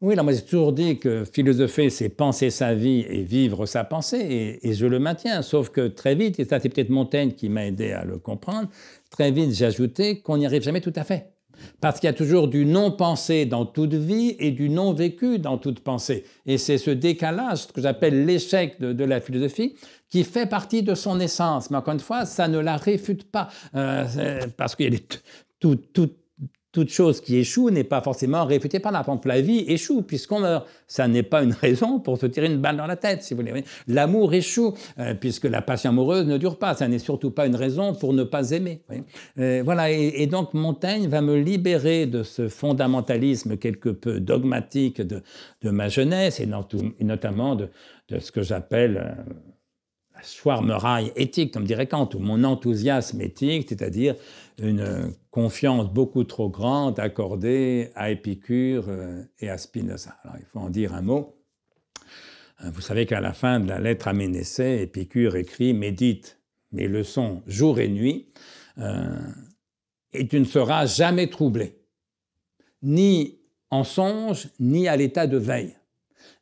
Oui, alors moi j'ai toujours dit que philosopher, c'est penser sa vie et vivre sa pensée, et je le maintiens, sauf que très vite, et ça c'est peut-être Montaigne qui m'a aidé à le comprendre, très vite j'ai ajouté qu'on n'y arrive jamais tout à fait. Parce qu'il y a toujours du non-pensé dans toute vie et du non-vécu dans toute pensée. Et c'est ce décalage, ce que j'appelle l'échec de la philosophie, qui fait partie de son essence. Mais encore une fois, ça ne la réfute pas, parce qu'il y a toute chose qui échoue n'est pas forcément réfutée par là. Par exemple, la vie échoue puisqu'on meurt. Ça n'est pas une raison pour se tirer une balle dans la tête, si vous voulez. L'amour échoue puisque la passion amoureuse ne dure pas. Ça n'est surtout pas une raison pour ne pas aimer. Voilà. Et donc Montaigne va me libérer de ce fondamentalisme quelque peu dogmatique de ma jeunesse et notamment de ce que j'appelle la Schwarmerei éthique, comme dirait Kant, ou mon enthousiasme éthique, c'est-à-dire une confiance beaucoup trop grande accordée à Épicure et à Spinoza. Alors, il faut en dire un mot. Vous savez qu'à la fin de la lettre à Ménécée, Épicure écrit « Médite mes leçons jour et nuit, et tu ne seras jamais troublé, ni en songe, ni à l'état de veille,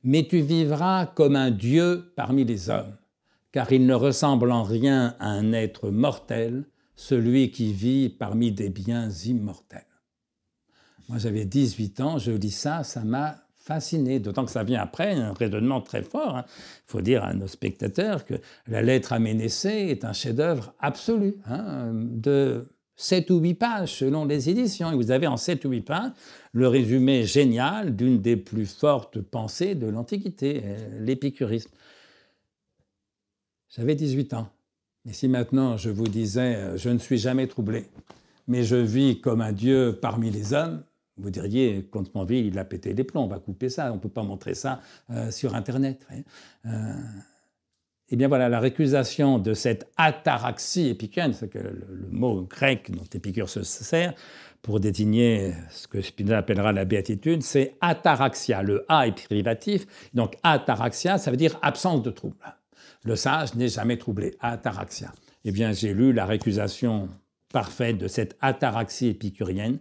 mais tu vivras comme un Dieu parmi les hommes, car il ne ressemble en rien à un être mortel, celui qui vit parmi des biens immortels. » Moi, j'avais 18 ans, je lis ça, ça m'a fasciné, d'autant que ça vient après, un raisonnement très fort. Il faut dire à nos spectateurs que la lettre à Ménécée est un chef-d'œuvre absolu, de 7 ou 8 pages selon les éditions. Et vous avez en 7 ou 8 pages le résumé génial d'une des plus fortes pensées de l'Antiquité, l'épicurisme. J'avais 18 ans. Et si maintenant je vous disais « je ne suis jamais troublé, mais je vis comme un Dieu parmi les hommes », vous diriez « Comte-Sponville, il a pété les plombs, on va couper ça, on ne peut pas montrer ça sur Internet. » Eh bien voilà, la récusation de cette ataraxie épicurienne, c'est que le mot grec dont Épicure se sert pour désigner ce que Spinoza appellera la béatitude, c'est ataraxia. Le A est privatif, donc ataraxia, ça veut dire absence de trouble. Le sage n'est jamais troublé, ataraxia. Eh bien, j'ai lu la récusation parfaite de cette ataraxie épicurienne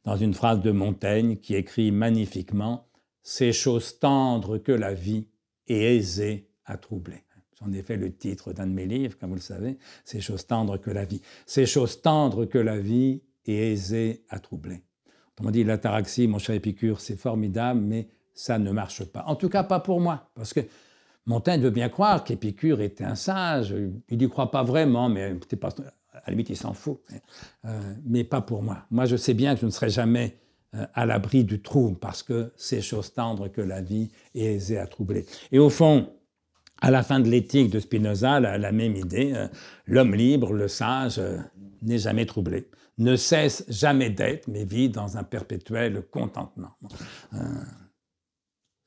dans une phrase de Montaigne qui écrit magnifiquement « C'est chose tendre que la vie et aisée à troubler ». J'en ai fait le titre d'un de mes livres, comme vous le savez, « C'est chose tendre que la vie ». C'est chose tendre que la vie et aisée à troubler. Autrement dit, l'ataraxie, mon cher Épicure, c'est formidable, mais ça ne marche pas. En tout cas, pas pour moi, parce que Montaigne veut bien croire qu'Épicure était un sage. Il n'y croit pas vraiment, mais à la limite, il s'en fout. Mais pas pour moi. Moi, je sais bien que je ne serai jamais à l'abri du trouble, parce que c'est chose tendre que la vie est aisée à troubler. Et au fond, à la fin de l'éthique de Spinoza, la même idée, l'homme libre, le sage, n'est jamais troublé, ne cesse jamais d'être, mais vit dans un perpétuel contentement.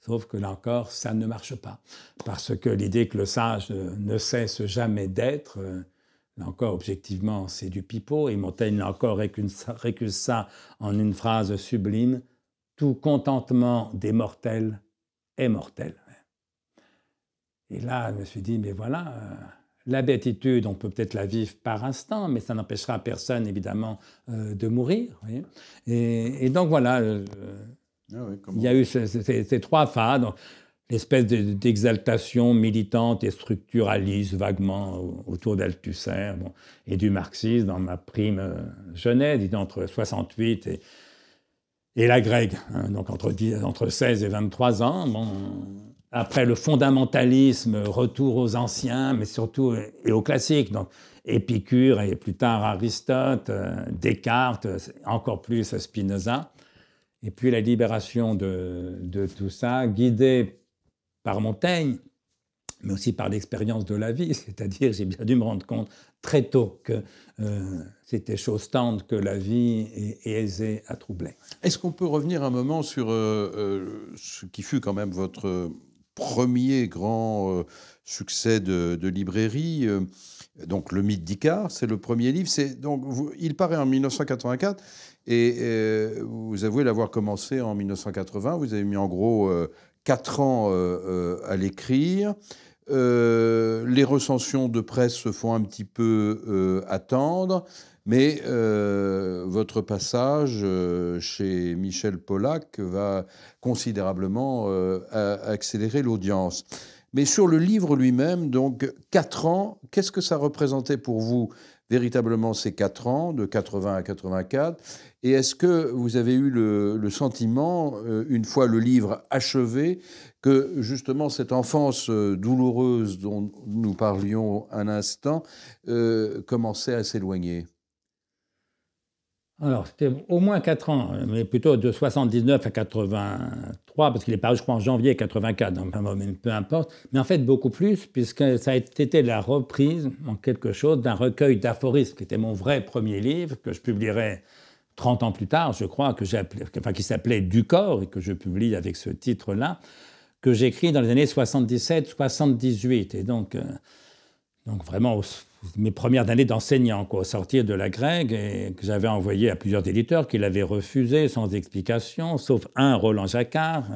Sauf que là encore, ça ne marche pas, parce que l'idée que le sage ne cesse jamais d'être, là encore, objectivement, c'est du pipeau, et Montaigne, là encore, récuse ça en une phrase sublime, « Tout contentement des mortels est mortel ». Et là, je me suis dit, mais voilà, la béatitude, on peut peut-être la vivre par instant, mais ça n'empêchera personne, évidemment, de mourir. Voyez. Et donc, voilà, il y a eu ces trois phases, l'espèce d'exaltation militante et structuraliste, vaguement, autour d'Althusser et du marxisme, dans ma prime jeunesse, disons, entre 68 et la grecque, hein, donc entre 16 et 23 ans. Après le fondamentalisme, retour aux anciens, mais surtout et aux classiques, donc Épicure et plus tard Aristote, Descartes, encore plus Spinoza. Et puis la libération de tout ça, guidée par Montaigne, mais aussi par l'expérience de la vie, c'est-à-dire j'ai bien dû me rendre compte très tôt que c'était chose tendre, que la vie est aisée à troubler. Est-ce qu'on peut revenir un moment sur ce qui fut quand même votre premier grand succès de librairie, donc Le Mythe d'Icare, c'est le premier livre. Il paraît en 1984 et vous avouez l'avoir commencé en 1980. Vous avez mis en gros 4 ans à l'écrire. Les recensions de presse se font un petit peu attendre, mais votre passage chez Michel Polac va considérablement accélérer l'audience. Mais sur le livre lui-même, donc 4 ans, qu'est-ce que ça représentait pour vous véritablement ces 4 ans, de 80 à 84 ? Et est-ce que vous avez eu le sentiment, une fois le livre achevé, que justement cette enfance douloureuse dont nous parlions un instant commençait à s'éloigner ? Alors, c'était au moins 4 ans, mais plutôt de 79 à 83, parce qu'il est paru, je crois, en janvier 84, donc peu importe. Mais en fait, beaucoup plus, puisque ça a été la reprise, en quelque chose, d'un recueil d'aphorismes, qui était mon vrai premier livre, que je publierai 30 ans plus tard, je crois, qui s'appelait Du corps, et que je publie avec ce titre-là, que j'écris dans les années 77-78. Et donc vraiment, mes premières années d'enseignant, au sortir de la grecque, et que j'avais envoyé à plusieurs éditeurs qui l'avaient refusé sans explication, sauf un, Roland Jacquard,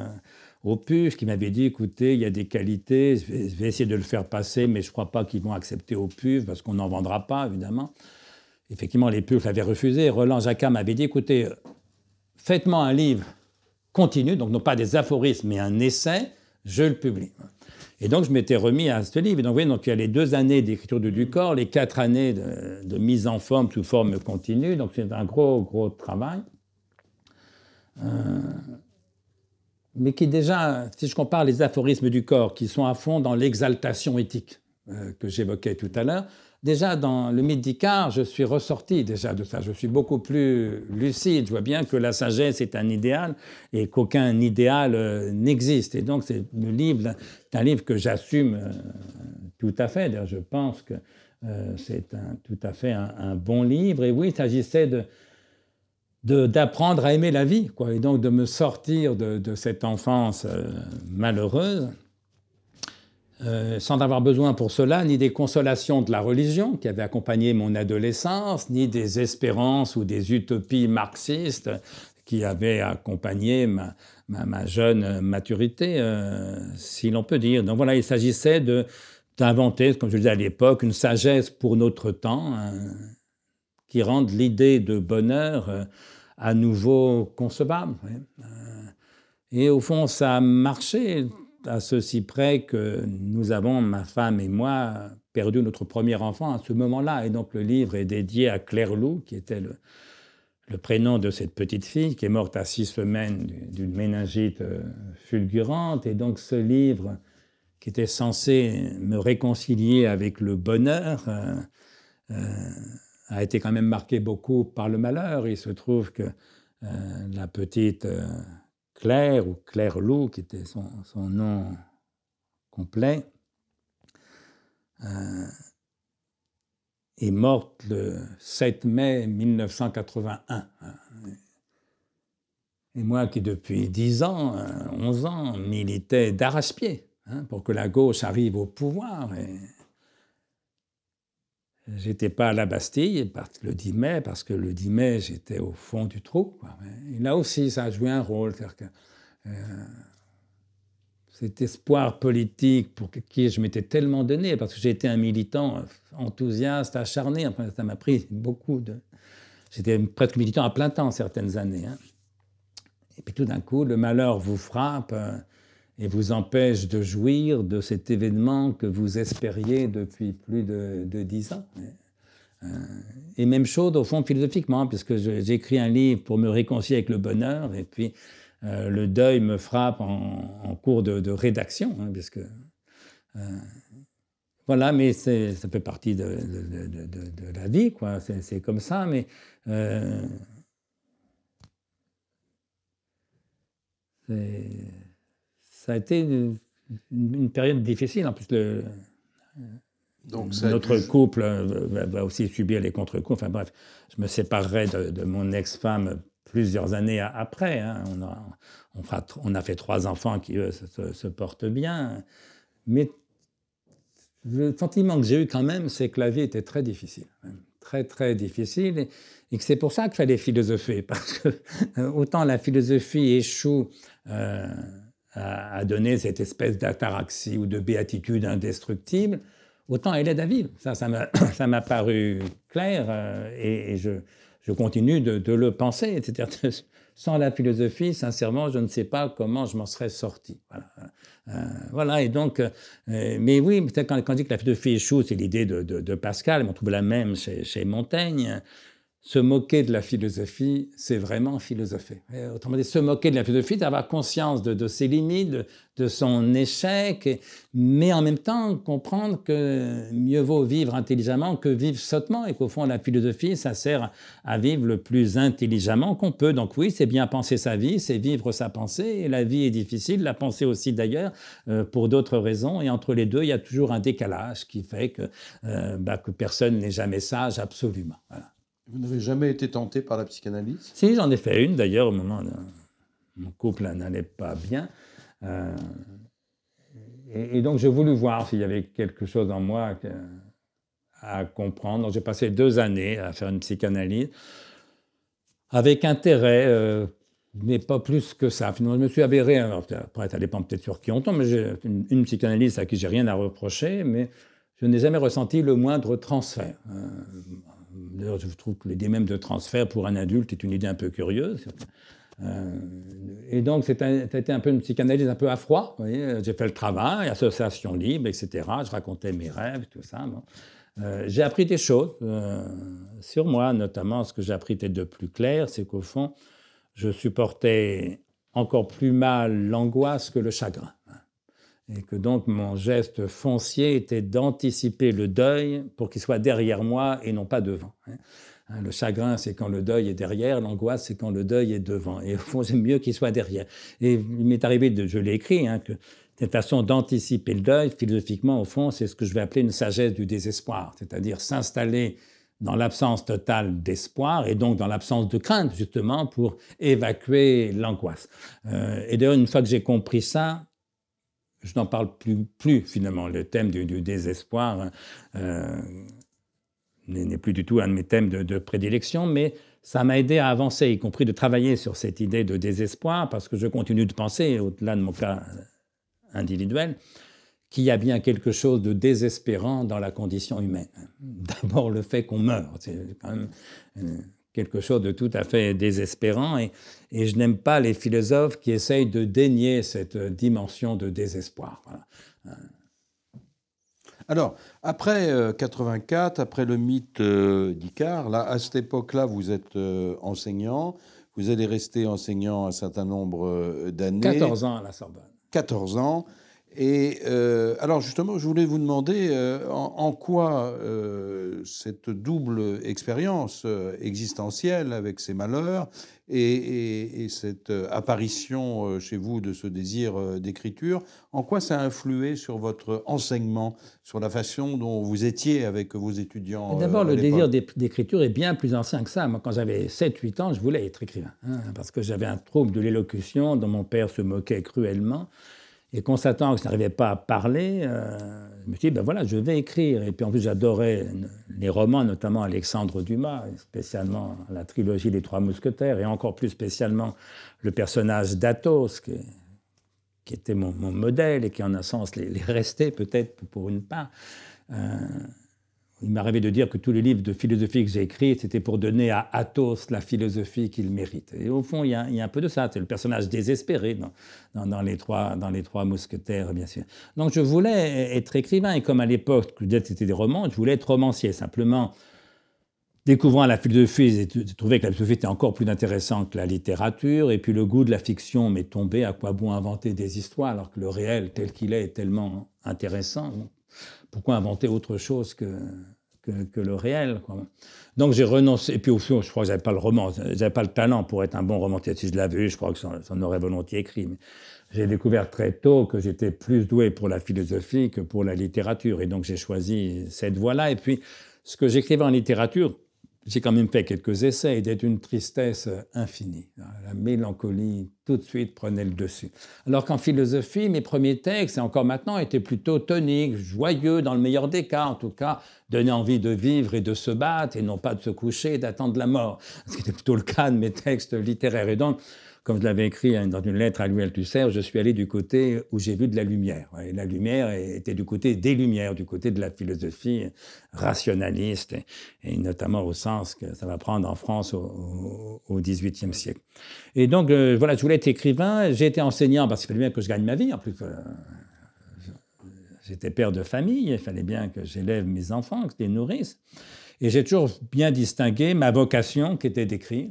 au PUF, qui m'avait dit, écoutez, il y a des qualités, je vais essayer de le faire passer, mais je ne crois pas qu'ils vont accepter au PUF, parce qu'on n'en vendra pas, évidemment. Effectivement, les PUF l'avaient refusé. Roland Jacquard m'avait dit, écoutez, faites-moi un livre continu, donc non pas des aphorismes, mais un essai, je le publie. Et donc, je m'étais remis à ce livre. Et donc, vous voyez, donc, il y a les 2 années d'écriture de Du corps, les 4 années de mise en forme sous forme continue. Donc, c'est un gros travail. Mais qui déjà, si je compare les aphorismes du corps, qui sont à fond dans l'exaltation éthique que j'évoquais tout à l'heure, déjà dans le Mythe d'Icare, je suis ressorti déjà de ça. Je suis beaucoup plus lucide. Je vois bien que la sagesse est un idéal et qu'aucun idéal n'existe. Et donc, c'est un livre que j'assume tout à fait. D'ailleurs, je pense que c'est tout à fait un bon livre. Et oui, il s'agissait d'apprendre à aimer la vie, et donc de me sortir de cette enfance malheureuse, sans avoir besoin pour cela ni des consolations de la religion qui avaient accompagné mon adolescence, ni des espérances ou des utopies marxistes qui avaient accompagné ma jeune maturité, si l'on peut dire. Donc voilà, il s'agissait d'inventer, comme je le disais à l'époque, une sagesse pour notre temps, qui rende l'idée de bonheur à nouveau concevable. Et au fond, ça a marché à ceci près que nous avons, ma femme et moi, perdu notre premier enfant à ce moment-là. Et donc le livre est dédié à Claire Lou, qui était le prénom de cette petite fille qui est morte à 6 semaines d'une méningite fulgurante. Et donc ce livre, qui était censé me réconcilier avec le bonheur, a été quand même marqué beaucoup par le malheur. Il se trouve que la petite Claire, ou Claire Lou, qui était son nom complet, est morte le 7 mai 1981. Et moi qui depuis 10 ans, 11 ans, militais d'arrache-pied pour que la gauche arrive au pouvoir. Et j'étais pas à la Bastille le 10 mai, parce que le 10 mai, j'étais au fond du trou. Et là aussi, ça a joué un rôle. C'est-à-dire que cet espoir politique pour qui je m'étais tellement donné, parce que j'ai été un militant enthousiaste, acharné. Enfin, ça m'a pris beaucoup de... J'étais presque militant à plein temps certaines années. Et puis tout d'un coup, le malheur vous frappe et vous empêche de jouir de cet événement que vous espériez depuis plus de 10 ans. Et même chose, au fond, philosophiquement, puisque j'ai écrit un livre pour me réconcilier avec le bonheur, et puis le deuil me frappe en cours de rédaction, puisque... voilà, mais ça fait partie de la vie, quoi. C'est comme ça, mais... ça a été une période difficile. En plus, Donc, notre couple va aussi subir les contre-coups. Enfin bref, je me séparerai de mon ex-femme plusieurs années après. On a fait 3 enfants qui, eux, se portent bien. Mais le sentiment que j'ai eu quand même, c'est que la vie était très difficile. Très, très difficile. Et que c'est pour ça qu'il fallait philosopher. Parce que autant la philosophie échoue à donner cette espèce d'ataraxie ou de béatitude indestructible, autant elle aide à vivre. Ça m'a paru clair et je continue de le penser. C'est-à-dire, sans la philosophie, sincèrement, je ne sais pas comment je m'en serais sorti. Voilà, et donc, mais oui, peut-être quand on dit que la philosophie échoue, c'est l'idée de Pascal, mais on trouve la même chez Montaigne. Se moquer de la philosophie, c'est vraiment philosopher. Autrement dit, se moquer de la philosophie, c'est avoir conscience de ses limites, de son échec, mais en même temps comprendre que mieux vaut vivre intelligemment que vivre sottement, et qu'au fond, la philosophie, ça sert à vivre le plus intelligemment qu'on peut. Donc oui, c'est bien penser sa vie, c'est vivre sa pensée, et la vie est difficile, la pensée aussi d'ailleurs, pour d'autres raisons, et entre les deux, il y a toujours un décalage qui fait que personne n'est jamais sage absolument. Voilà. Vous n'avez jamais été tenté par la psychanalyse? Si, j'en ai fait une d'ailleurs au moment où mon couple n'allait pas bien. Et donc j'ai voulu voir s'il y avait quelque chose en moi à comprendre. Donc j'ai passé 2 années à faire une psychanalyse avec intérêt, mais pas plus que ça. Finalement, je me suis avéré, alors, après ça dépend peut-être sur qui on tombe, mais j'ai une psychanalyse à qui j'ai rien à reprocher, mais je n'ai jamais ressenti le moindre transfert. D'ailleurs, je trouve que l'idée même de transfert pour un adulte est une idée un peu curieuse. Et donc, ça a été un peu une psychanalyse un peu à froid. Vous voyez. J'ai fait le travail, association libre, etc. Je racontais mes rêves, tout ça. Bon. J'ai appris des choses sur moi, notamment ce que j'ai appris peut-être de plus clair, c'est qu'au fond, je supportais encore plus mal l'angoisse que le chagrin. Et que donc mon geste foncier était d'anticiper le deuil pour qu'il soit derrière moi et non pas devant. Le chagrin, c'est quand le deuil est derrière, l'angoisse, c'est quand le deuil est devant. Et au fond, j'aime mieux qu'il soit derrière. Et il m'est arrivé, je l'ai écrit, que cette façon d'anticiper le deuil, philosophiquement, au fond, c'est ce que je vais appeler une sagesse du désespoir, c'est-à-dire s'installer dans l'absence totale d'espoir et donc dans l'absence de crainte, justement, pour évacuer l'angoisse. Et d'ailleurs, une fois que j'ai compris ça, je n'en parle plus finalement. Le thème du désespoir n'est plus du tout un de mes thèmes de prédilection, mais ça m'a aidé à avancer, y compris de travailler sur cette idée de désespoir, parce que je continue de penser, au-delà de mon cas individuel, qu'il y a bien quelque chose de désespérant dans la condition humaine. D'abord, le fait qu'on meurt, c'est quand même quelque chose de tout à fait désespérant, et je n'aime pas les philosophes qui essayent de dénier cette dimension de désespoir. Voilà. Alors, après 84, après le mythe d'Icare, là, à cette époque-là, vous êtes enseignant. Vous allez rester enseignant un certain nombre d'années. 14 ans à la Sorbonne. 14 ans. Et alors justement, je voulais vous demander en quoi cette double expérience existentielle avec ses malheurs et cette apparition chez vous de ce désir d'écriture, en quoi ça a influé sur votre enseignement, sur la façon dont vous étiez avec vos étudiants D'abord, à le désir l'époque? d'écriture est bien plus ancien que ça. Moi, quand j'avais 7-8 ans, je voulais être écrivain, hein, parce que j'avais un trouble de l'élocution dont mon père se moquait cruellement. Et constatant que je n'arrivais pas à parler, je me suis dit, ben voilà, je vais écrire. Et puis en plus, j'adorais les romans, notamment Alexandre Dumas, spécialement la trilogie des Trois Mousquetaires, et encore plus spécialement le personnage d'Athos, qui était mon modèle et qui, en un sens, les restait peut-être pour une part. Il m'arrivait de dire que tous les livres de philosophie que j'ai écrits, c'était pour donner à Athos la philosophie qu'il mérite. Et au fond, il y a un peu de ça. C'est le personnage désespéré dans les trois mousquetaires, bien sûr. Donc je voulais être écrivain. Et comme à l'époque, c'était des romans, je voulais être romancier. Simplement, découvrant la philosophie, j'ai trouvé que la philosophie était encore plus intéressante que la littérature. Et puis le goût de la fiction m'est tombé. À quoi bon inventer des histoires alors que le réel tel qu'il est tellement intéressant. Pourquoi inventer autre chose que le réel, quoi. Donc j'ai renoncé. Et puis au fond, je crois que j'avais pas le roman, j'avais pas le talent pour être un bon romancier. Si je l'avais eu, je crois que j'en aurais volontiers écrit. Mais j'ai découvert très tôt que j'étais plus doué pour la philosophie que pour la littérature. Et donc j'ai choisi cette voie-là. Et puis ce que j'écrivais en littérature, j'ai quand même fait quelques essais, et d'être une tristesse infinie. La mélancolie, tout de suite, prenait le dessus. Alors qu'en philosophie, mes premiers textes, et encore maintenant, étaient plutôt toniques, joyeux, dans le meilleur des cas, en tout cas, donnaient envie de vivre et de se battre, et non pas de se coucher et d'attendre la mort. Ce qui était plutôt le cas de mes textes littéraires. Et donc, comme je l'avais écrit dans une lettre à Louis Althusser, je suis allé du côté où j'ai vu de la lumière. Et la lumière était du côté des Lumières, du côté de la philosophie rationaliste, et notamment au sens que ça va prendre en France au XVIIIe siècle. Et donc, voilà, je voulais être écrivain. J'ai été enseignant parce qu'il fallait bien que je gagne ma vie. En plus, j'étais père de famille, il fallait bien que j'élève mes enfants, que je les nourrisse. Et j'ai toujours bien distingué ma vocation, qui était d'écrire,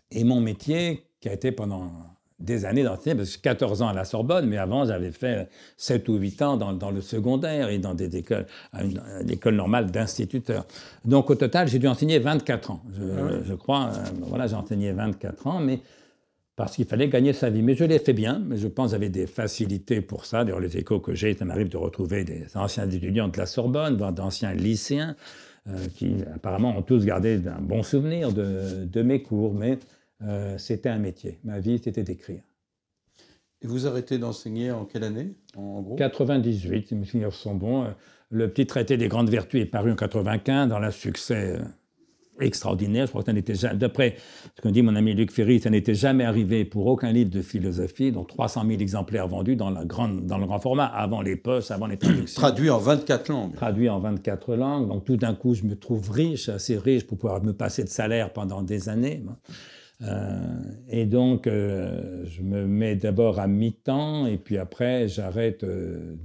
et mon métier, qui a été pendant des années d'enseigner, parce que 14 ans à la Sorbonne, mais avant, j'avais fait 7 ou 8 ans dans le secondaire et dans des écoles, une école normale d'instituteur. Donc, au total, j'ai dû enseigner 24 ans. Je crois, voilà, j'ai enseigné 24 ans, mais parce qu'il fallait gagner sa vie. Mais je l'ai fait bien, mais je pense que j'avais des facilités pour ça. D'ailleurs, les échos que j'ai, ça m'arrive de retrouver des anciens étudiants de la Sorbonne, voire d'anciens lycéens, qui apparemment ont tous gardé un bon souvenir de mes cours, mais c'était un métier. Ma vie, c'était d'écrire. Et vous arrêtez d'enseigner en quelle année, en gros? 98, si mes souvenirs sont bons. Le petit traité des grandes vertus est paru en 95, dans un succès extraordinaire. Je crois que ça n'était jamais, d'après ce que dit mon ami Luc Ferry, ça n'était jamais arrivé pour aucun livre de philosophie, donc 300 000 exemplaires vendus dans le grand format, avant les postes, avant les traductions. Traduit en 24 langues. Traduit en 24 langues. Donc tout d'un coup, je me trouve riche, assez riche pour pouvoir me passer de salaire pendant des années. Et donc, je me mets d'abord à mi-temps, et puis après, j'arrête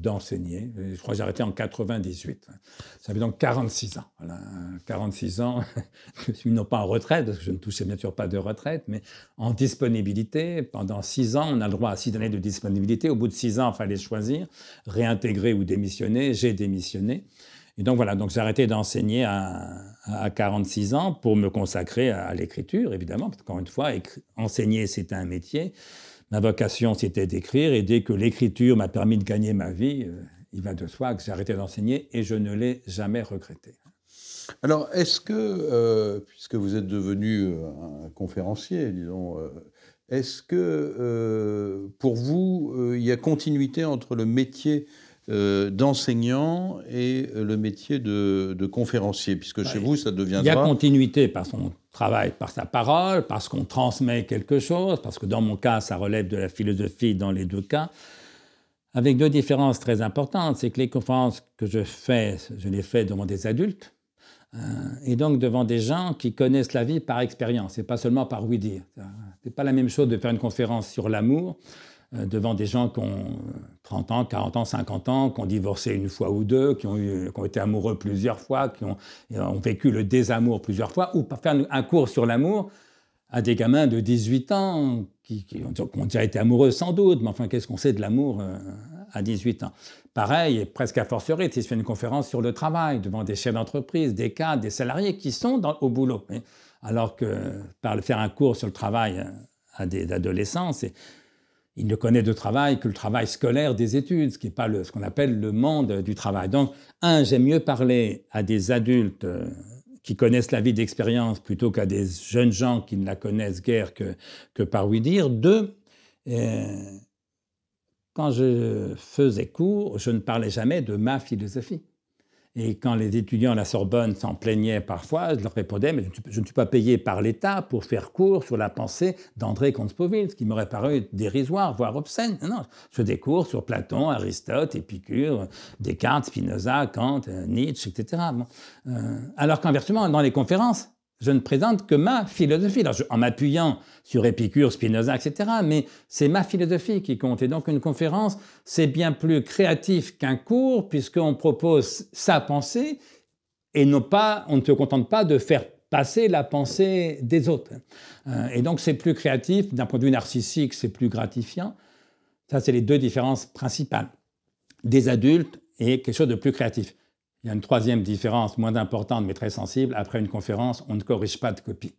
d'enseigner. Je crois que j'ai arrêté en 98. Ça fait donc 46 ans. Voilà, 46 ans. Je suis non pas en retraite, parce que je ne touchais bien sûr pas de retraite, mais en disponibilité. Pendant 6 ans, on a le droit à 6 années de disponibilité. Au bout de 6 ans, il fallait choisir, réintégrer ou démissionner. J'ai démissionné. Et donc voilà, donc j'ai arrêté d'enseigner à 46 ans pour me consacrer à l'écriture, évidemment, parce qu'encore une fois, enseigner, c'était un métier. Ma vocation, c'était d'écrire, et dès que l'écriture m'a permis de gagner ma vie, il va de soi que j'ai arrêté d'enseigner, et je ne l'ai jamais regretté. Alors, est-ce que, puisque vous êtes devenu un conférencier, disons, est-ce que pour vous, il y a continuité entre le métier d'enseignant et le métier de conférencier, puisque chez vous, ça deviendra... Il y a continuité parce qu'on travaille par sa parole, parce qu'on transmet quelque chose, parce que dans mon cas, ça relève de la philosophie dans les deux cas, avec deux différences très importantes. C'est que les conférences que je fais, je les fais devant des adultes, et donc devant des gens qui connaissent la vie par expérience, et pas seulement par oui-dire. C'est pas la même chose de faire une conférence sur l'amour, devant des gens qui ont 30 ans, 40 ans, 50 ans, qui ont divorcé une fois ou deux, qui ont été amoureux plusieurs fois, qui ont vécu le désamour plusieurs fois, ou faire un cours sur l'amour à des gamins de 18 ans qui ont déjà été amoureux sans doute, mais enfin, qu'est-ce qu'on sait de l'amour à 18 ans? Pareil, et presque à fortiori, si je fais une conférence sur le travail devant des chefs d'entreprise, des cadres, des salariés qui sont au boulot, alors que faire un cours sur le travail à des adolescents, il ne connaît de travail que le travail scolaire des études, ce qui n'est pas ce qu'on appelle le monde du travail. Donc, j'aime mieux parler à des adultes qui connaissent la vie d'expérience plutôt qu'à des jeunes gens qui ne la connaissent guère que par ouï dire. Deux, quand je faisais cours, je ne parlais jamais de ma philosophie. Et quand les étudiants à la Sorbonne s'en plaignaient parfois, je leur répondais « mais je ne suis pas payé par l'État pour faire cours sur la pensée d'André Comte-Sponville », ce qui m'aurait paru dérisoire, voire obscène. Non, je fais des cours sur Platon, Aristote, Épicure, Descartes, Spinoza, Kant, Nietzsche, etc. Alors qu'inversement, dans les conférences, je ne présente que ma philosophie, en m'appuyant sur Épicure, Spinoza, etc. Mais c'est ma philosophie qui compte. Et donc une conférence, c'est bien plus créatif qu'un cours, puisqu'on propose sa pensée, et on ne se contente pas de faire passer la pensée des autres. Et donc c'est plus créatif, d'un point de vue narcissique, c'est plus gratifiant. Ça, c'est les deux différences principales. Des adultes et quelque chose de plus créatif. Il y a une troisième différence, moins importante mais très sensible. Après une conférence, on ne corrige pas de copies.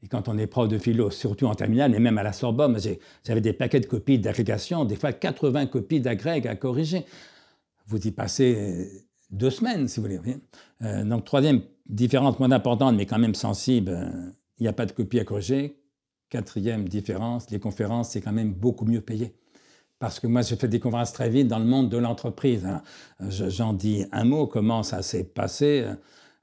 Et quand on est prof de philo, surtout en terminale, mais même à la Sorbonne, j'avais des paquets de copies d'agrégation, des fois 80 copies d'agrég à corriger. Vous y passez 2 semaines, si vous voulez. Donc, troisième différence, moins importante mais quand même sensible, il n'y a pas de copies à corriger. Quatrième différence, les conférences, c'est quand même beaucoup mieux payé. Parce que moi, je fais des conférences très vite dans le monde de l'entreprise. J'en dis un mot, comment ça s'est passé.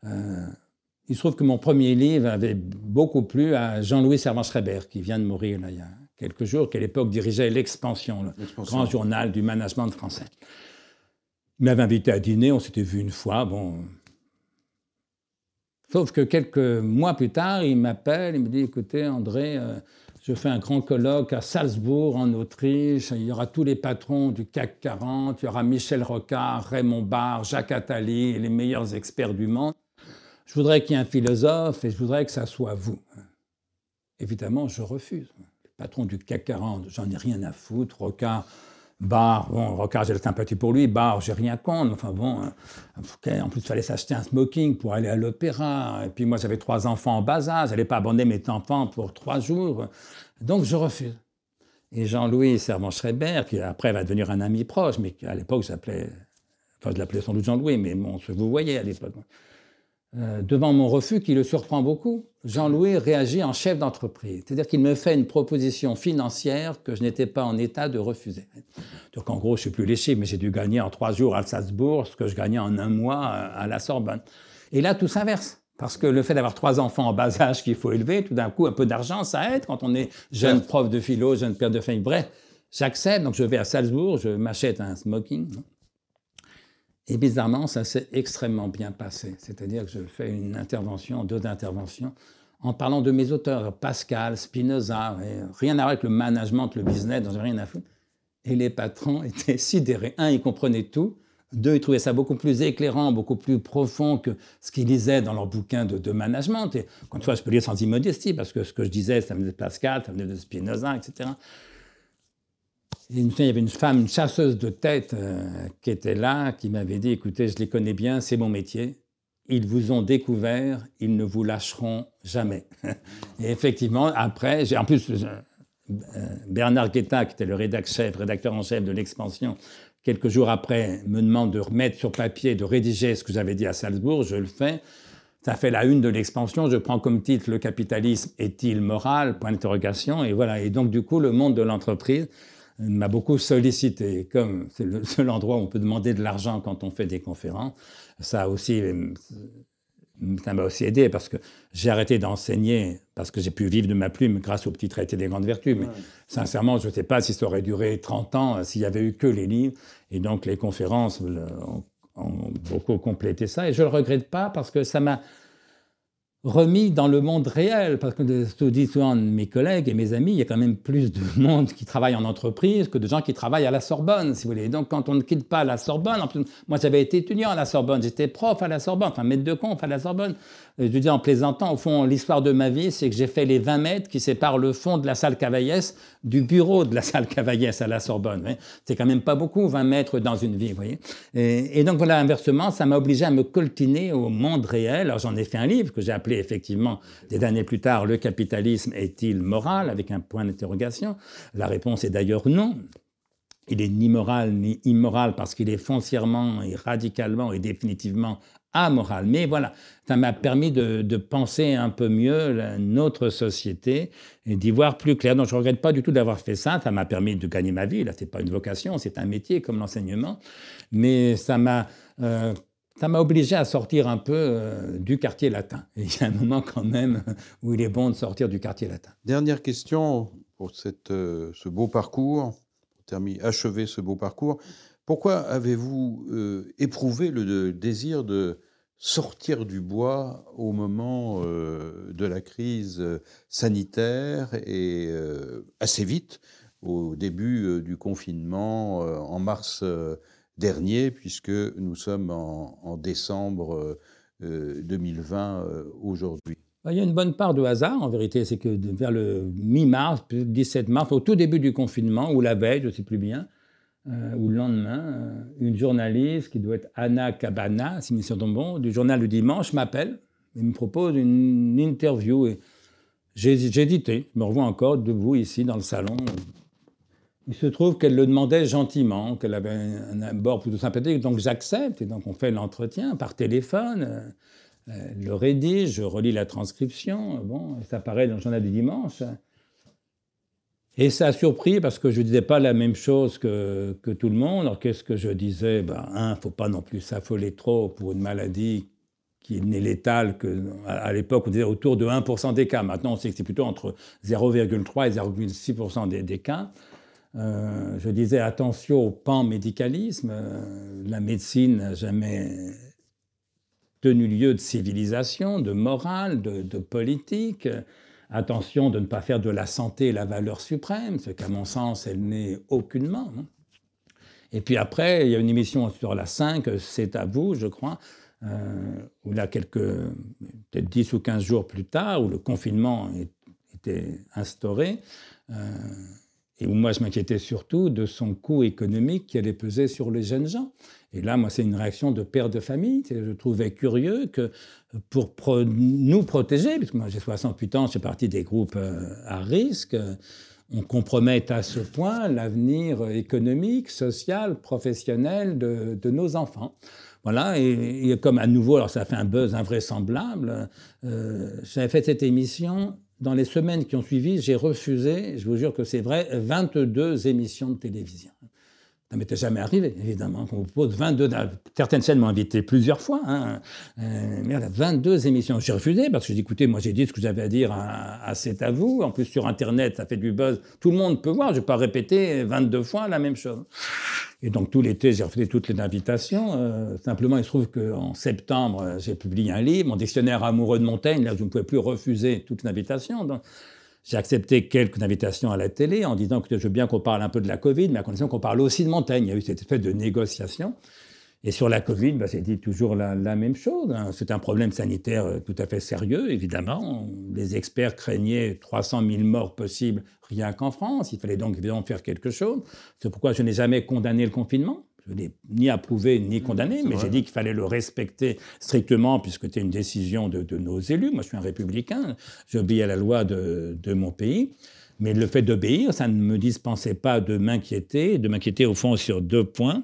Il se trouve que mon premier livre avait beaucoup plu à Jean-Louis Servan-Schreiber, qui vient de mourir là, il y a quelques jours, qui à l'époque dirigeait l'Expansion, le grand journal du management français. Il m'avait invité à dîner, on s'était vu une fois. Bon. Sauf que quelques mois plus tard, il m'appelle, il me dit « Écoutez, André, je fais un grand colloque à Salzbourg, en Autriche. Il y aura tous les patrons du CAC 40. Il y aura Michel Rocard, Raymond Barre, Jacques Attali, les meilleurs experts du monde. Je voudrais qu'il y ait un philosophe et je voudrais que ça soit vous. » Évidemment, je refuse. Le patron du CAC 40, j'en ai rien à foutre. Rocard, Barre, bon, Rocard, j'ai de la sympathie pour lui. Barre, j'ai rien contre. Enfin bon, en plus, il fallait s'acheter un smoking pour aller à l'opéra. Et puis moi, j'avais 3 enfants en bas âge. Je n'allais pas abandonner mes enfants pour 3 jours. Donc, je refuse. Et Jean-Louis Servan-Schreiber, qui après va devenir un ami proche, mais à l'époque, je l'appelais sans doute Jean-Louis, mais bon, vous voyez à l'époque. Devant mon refus, qui le surprend beaucoup, Jean-Louis réagit en chef d'entreprise. C'est-à-dire qu'il me fait une proposition financière que je n'étais pas en état de refuser. Donc en gros, je ne sais plus les chiffres, mais j'ai dû gagner en 3 jours à Salzbourg ce que je gagnais en 1 mois à la Sorbonne. Et là, tout s'inverse. Parce que le fait d'avoir 3 enfants en bas âge qu'il faut élever, tout d'un coup, un peu d'argent, ça aide quand on est jeune prof de philo, jeune père de famille. Bref, j'accepte, donc je vais à Salzbourg, je m'achète un smoking. Et bizarrement, ça s'est extrêmement bien passé. C'est-à-dire que je fais une intervention, 2 interventions, en parlant de mes auteurs, Pascal, Spinoza, rien à voir avec le management, le business, j'en ai rien à foutre. Et les patrons étaient sidérés. 1, ils comprenaient tout. 2, ils trouvaient ça beaucoup plus éclairant, beaucoup plus profond que ce qu'ils lisaient dans leurs bouquins de management. Et encore une fois, je peux lire sans immodestie, parce que ce que je disais, ça venait de Pascal, ça venait de Spinoza, etc. Et il y avait une femme, une chasseuse de tête qui était là, qui m'avait dit « Écoutez, je les connais bien, c'est mon métier. Ils vous ont découvert, ils ne vous lâcheront jamais. » Et effectivement, après, en plus, Bernard Guetta, qui était le rédacteur en chef de l'Expansion, quelques jours après, me demande de remettre sur papier, de rédiger ce que j'avais dit à Salzbourg. Je le fais. Ça fait la une de l'Expansion. Je prends comme titre « Le capitalisme est-il moral ?» Point d'interrogation. Et voilà. Et donc, du coup, le monde de l'entreprise m'a beaucoup sollicité. Comme c'est le seul endroit où on peut demander de l'argent quand on fait des conférences, ça m'a aussi aidé parce que j'ai arrêté d'enseigner parce que j'ai pu vivre de ma plume grâce au petit traité des grandes vertus. Mais sincèrement, je ne sais pas si ça aurait duré 30 ans s'il n'y avait eu que les livres. Et donc, les conférences ont beaucoup complété ça. Et je ne le regrette pas parce que ça m'a remis dans le monde réel, parce que je dis souvent mes collègues et mes amis, il y a quand même plus de monde qui travaille en entreprise que de gens qui travaillent à la Sorbonne, si vous voulez. Donc quand on ne quitte pas la Sorbonne, en plus, moi j'avais été étudiant à la Sorbonne, j'étais prof à la Sorbonne, enfin maître de conf à la Sorbonne. Je dis en plaisantant, au fond, l'histoire de ma vie, c'est que j'ai fait les 20 mètres qui séparent le fond de la salle Cavaillès du bureau de la salle Cavaillès à la Sorbonne. Hein. C'est quand même pas beaucoup, 20 mètres dans une vie, vous voyez. Et donc voilà, inversement, ça m'a obligé à me coltiner au monde réel. Alors j'en ai fait un livre que j'ai appelé effectivement, des années plus tard, « Le capitalisme est-il moral ?» avec un point d'interrogation. La réponse est d'ailleurs non. Il est ni moral ni immoral parce qu'il est foncièrement et radicalement et définitivement amoral. Mais voilà, ça m'a permis de penser un peu mieux notre société et d'y voir plus clair. Donc je ne regrette pas du tout d'avoir fait ça. Ça m'a permis de gagner ma vie. Là, ce n'est pas une vocation, c'est un métier comme l'enseignement. Mais ça m'a obligé à sortir un peu du quartier latin. Et il y a un moment quand même où il est bon de sortir du quartier latin. Dernière question pour ce beau parcours, pour achever ce beau parcours. Pourquoi avez-vous éprouvé le désir de sortir du bois au moment de la crise sanitaire et assez vite, au début du confinement en mars dernier, puisque nous sommes en décembre 2020 aujourd'hui? Il y a une bonne part de hasard, en vérité. C'est que vers le mi-mars, 17 mars, au tout début du confinement, ou la veille, je ne sais plus bien, ou le lendemain, une journaliste qui doit être Anna Cabana, si mes souvenirs sont bons, du journal du dimanche, m'appelle et me propose une interview. Et j'ai hésité, je me revois encore debout ici dans le salon. Il se trouve qu'elle le demandait gentiment, qu'elle avait un abord plutôt sympathique, donc j'accepte, et donc on fait l'entretien par téléphone. Elle le rédige, je relis la transcription, bon, ça paraît dans le journal du dimanche. Et ça a surpris parce que je ne disais pas la même chose que tout le monde. Alors qu'est-ce que je disais? Il ne faut pas non plus s'affoler trop pour une maladie qui n'est létale qu'à l'époque, on disait autour de 1% des cas. Maintenant, on sait que c'est plutôt entre 0,3 et 0,6% des cas. Je disais attention au panmédicalisme. La médecine n'a jamais tenu lieu de civilisation, de morale, de politique. Attention de ne pas faire de la santé la valeur suprême, ce qu'à mon sens, elle n'est aucunement. Et puis après, il y a une émission sur la 5, C'est à vous, je crois, où là, peut-être 10 ou 15 jours plus tard, où le confinement était instauré, et où moi je m'inquiétais surtout de son coût économique qui allait peser sur les jeunes gens. Et là, moi, c'est une réaction de père de famille. Je trouvais curieux que pour nous protéger, puisque moi j'ai 68 ans, je fais partie des groupes à risque, on compromette à ce point l'avenir économique, social, professionnel de nos enfants. Voilà, et comme à nouveau, alors ça a fait un buzz invraisemblable, j'avais fait cette émission. Dans les semaines qui ont suivi, j'ai refusé, je vous jure que c'est vrai, 22 émissions de télévision. Ça ne m'était jamais arrivé, évidemment, qu'on vous pose 22... Certaines chaînes m'ont invité plusieurs fois, hein, mais 22 émissions. J'ai refusé parce que j'ai dit, écoutez, moi j'ai dit ce que j'avais à dire à C'est à vous. En plus, sur Internet, ça fait du buzz. Tout le monde peut voir, je ne vais pas répéter 22 fois la même chose. Et donc tout l'été, j'ai refusé toutes les invitations. Simplement, il se trouve qu'en septembre, j'ai publié un livre, mon dictionnaire amoureux de Montaigne, là où je ne pouvais plus refuser toute invitation. Donc, j'ai accepté quelques invitations à la télé en disant que je veux bien qu'on parle un peu de la Covid, mais à condition qu'on parle aussi de Montaigne. Il y a eu cette espèce de négociation. Et sur la Covid, c'est dit toujours la même chose. C'est un problème sanitaire tout à fait sérieux, évidemment. Les experts craignaient 300 000 morts possibles rien qu'en France. Il fallait donc évidemment faire quelque chose. C'est pourquoi je n'ai jamais condamné le confinement. Je ne l'ai ni approuvé ni condamné, mais j'ai dit qu'il fallait le respecter strictement puisque c'était une décision de nos élus. Moi, je suis un républicain, j'obéis à la loi de mon pays. Mais le fait d'obéir, ça ne me dispensait pas de m'inquiéter au fond sur 2 points.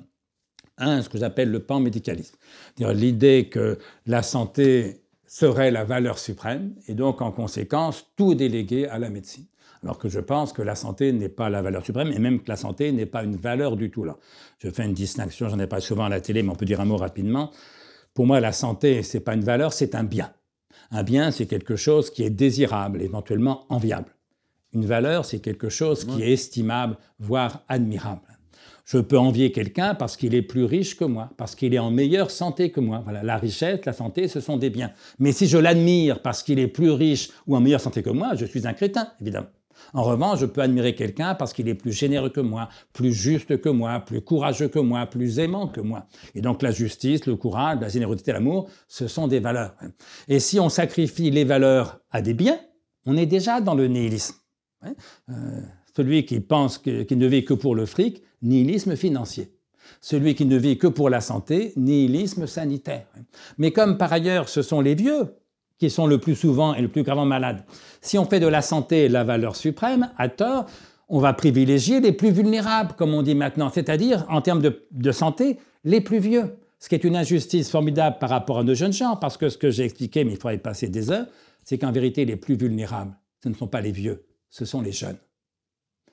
Un, ce que j'appelle le panmédicalisme. C'est-à-dire l'idée que la santé serait la valeur suprême et donc, en conséquence, tout déléguer à la médecine. Alors que je pense que la santé n'est pas la valeur suprême et même que la santé n'est pas une valeur du tout là. Je fais une distinction, j'en ai pas souvent à la télé, mais on peut dire un mot rapidement. Pour moi, la santé, c'est pas une valeur, c'est un bien. Un bien, c'est quelque chose qui est désirable, éventuellement enviable. Une valeur, c'est quelque chose qui est estimable, voire admirable. Je peux envier quelqu'un parce qu'il est plus riche que moi, parce qu'il est en meilleure santé que moi. Voilà, la richesse, la santé, ce sont des biens. Mais si je l'admire parce qu'il est plus riche ou en meilleure santé que moi, je suis un crétin, évidemment. En revanche, je peux admirer quelqu'un parce qu'il est plus généreux que moi, plus juste que moi, plus courageux que moi, plus aimant que moi. Et donc la justice, le courage, la générosité, l'amour, ce sont des valeurs. Et si on sacrifie les valeurs à des biens, on est déjà dans le nihilisme. Celui qui pense qu'il ne vit que pour le fric, nihilisme financier. Celui qui ne vit que pour la santé, nihilisme sanitaire. Mais comme par ailleurs ce sont les vieux qui sont le plus souvent et le plus gravement malades, si on fait de la santé la valeur suprême, à tort, on va privilégier les plus vulnérables, comme on dit maintenant, c'est-à-dire, en termes de santé, les plus vieux. Ce qui est une injustice formidable par rapport à nos jeunes gens, parce que ce que j'ai expliqué, mais il faudrait y passer des heures, c'est qu'en vérité, les plus vulnérables, ce ne sont pas les vieux, ce sont les jeunes.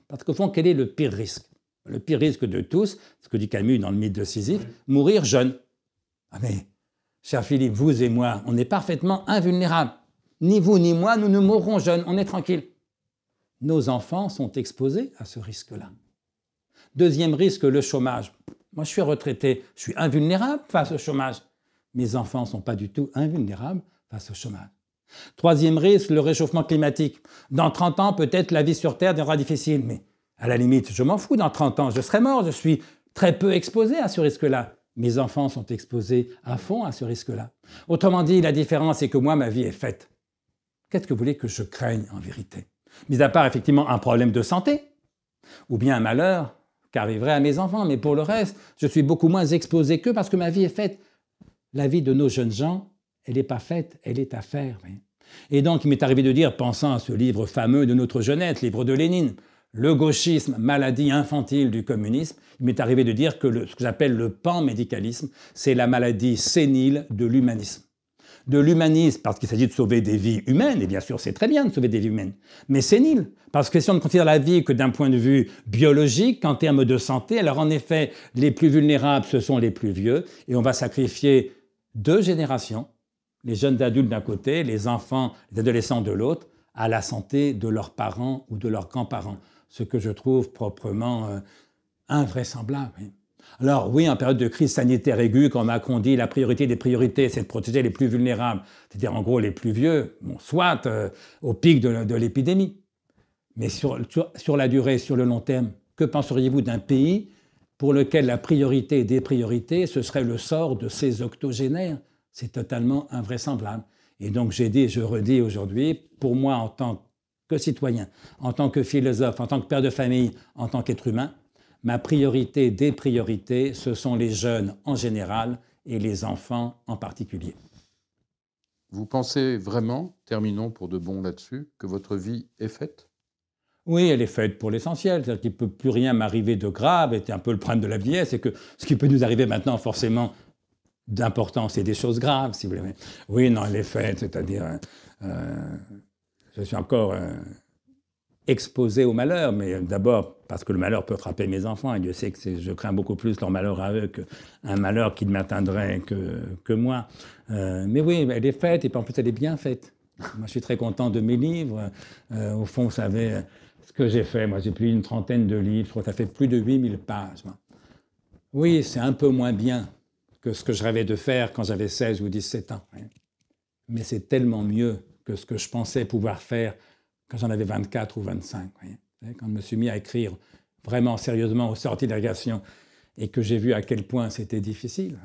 Parce qu'au fond, quel est le pire risque? Le pire risque de tous, ce que dit Camus dans le mythe de Sisyphe, mourir jeune. Ah mais, cher Philippe, vous et moi, on est parfaitement invulnérables. Ni vous ni moi, nous ne mourrons jeunes, on est tranquille. Nos enfants sont exposés à ce risque-là. Deuxième risque, le chômage. Moi, je suis retraité, je suis invulnérable face au chômage. Mes enfants ne sont pas du tout invulnérables face au chômage. Troisième risque, le réchauffement climatique. Dans 30 ans, peut-être la vie sur Terre deviendra difficile, mais à la limite, je m'en fous, dans 30 ans, je serai mort, je suis très peu exposé à ce risque-là. Mes enfants sont exposés à fond à ce risque-là. Autrement dit, la différence, c'est que moi, ma vie est faite. Qu'est-ce que vous voulez que je craigne en vérité? Mis à part effectivement un problème de santé, ou bien un malheur qui arriverait à mes enfants, mais pour le reste, je suis beaucoup moins exposé qu'eux parce que ma vie est faite. La vie de nos jeunes gens, elle n'est pas faite, elle est à faire. Oui. Et donc, il m'est arrivé de dire, pensant à ce livre fameux de notre jeunesse, livre de Lénine, Le gauchisme, maladie infantile du communisme, il m'est arrivé de dire que ce que j'appelle le panmédicalisme, c'est la maladie sénile de l'humanisme. De l'humanisme, parce qu'il s'agit de sauver des vies humaines, et bien sûr c'est très bien de sauver des vies humaines, mais sénile, parce que si on ne considère la vie que d'un point de vue biologique, en termes de santé, alors en effet, les plus vulnérables, ce sont les plus vieux, et on va sacrifier 2 générations, les jeunes adultes d'un côté, les enfants, les adolescents de l'autre, à la santé de leurs parents ou de leurs grands-parents, ce que je trouve proprement invraisemblable. Oui. Alors oui, en période de crise sanitaire aiguë, quand Macron dit la priorité des priorités, c'est de protéger les plus vulnérables, c'est-à-dire en gros les plus vieux, bon, soit au pic de l'épidémie. Mais sur la durée, sur le long terme, que penseriez-vous d'un pays pour lequel la priorité des priorités, ce serait le sort de ses octogénaires? C'est totalement invraisemblable. Et donc j'ai dit, je redis aujourd'hui, pour moi en tant que citoyen, en tant que philosophe, en tant que père de famille, en tant qu'être humain, ma priorité des priorités, ce sont les jeunes en général et les enfants en particulier. Vous pensez vraiment, terminons pour de bon là-dessus, que votre vie est faite? Oui, elle est faite pour l'essentiel, c'est-à-dire qu'il ne peut plus rien m'arriver de grave, et c'est un peu le problème de la vieillesse, c'est que ce qui peut nous arriver maintenant forcément d'important, c'est des choses graves, si vous voulez. Oui, non, elle est faite, c'est-à-dire je suis encore exposé au malheur, mais d'abord parce que le malheur peut frapper mes enfants, et Dieu sait que je crains beaucoup plus leur malheur à eux qu'un malheur qui ne m'atteindrait que moi. Mais oui, elle est faite, et puis en plus elle est bien faite. Moi je suis très content de mes livres. Au fond, vous savez, ce que j'ai fait, moi j'ai plus d'une trentaine de livres, je crois que ça fait plus de 8000 pages. Oui, c'est un peu moins bien que ce que je rêvais de faire quand j'avais 16 ou 17 ans. Mais c'est tellement mieux que ce que je pensais pouvoir faire quand j'en avais 24 ou 25. Quand je me suis mis à écrire vraiment sérieusement aux sorties d'agression et que j'ai vu à quel point c'était difficile.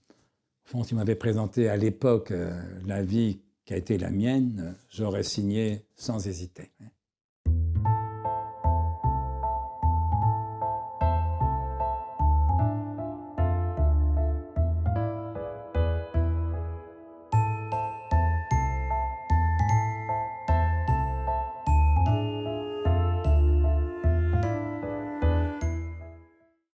Au fond, si on m'avait présenté à l'époque la vie qui a été la mienne, j'aurais signé sans hésiter.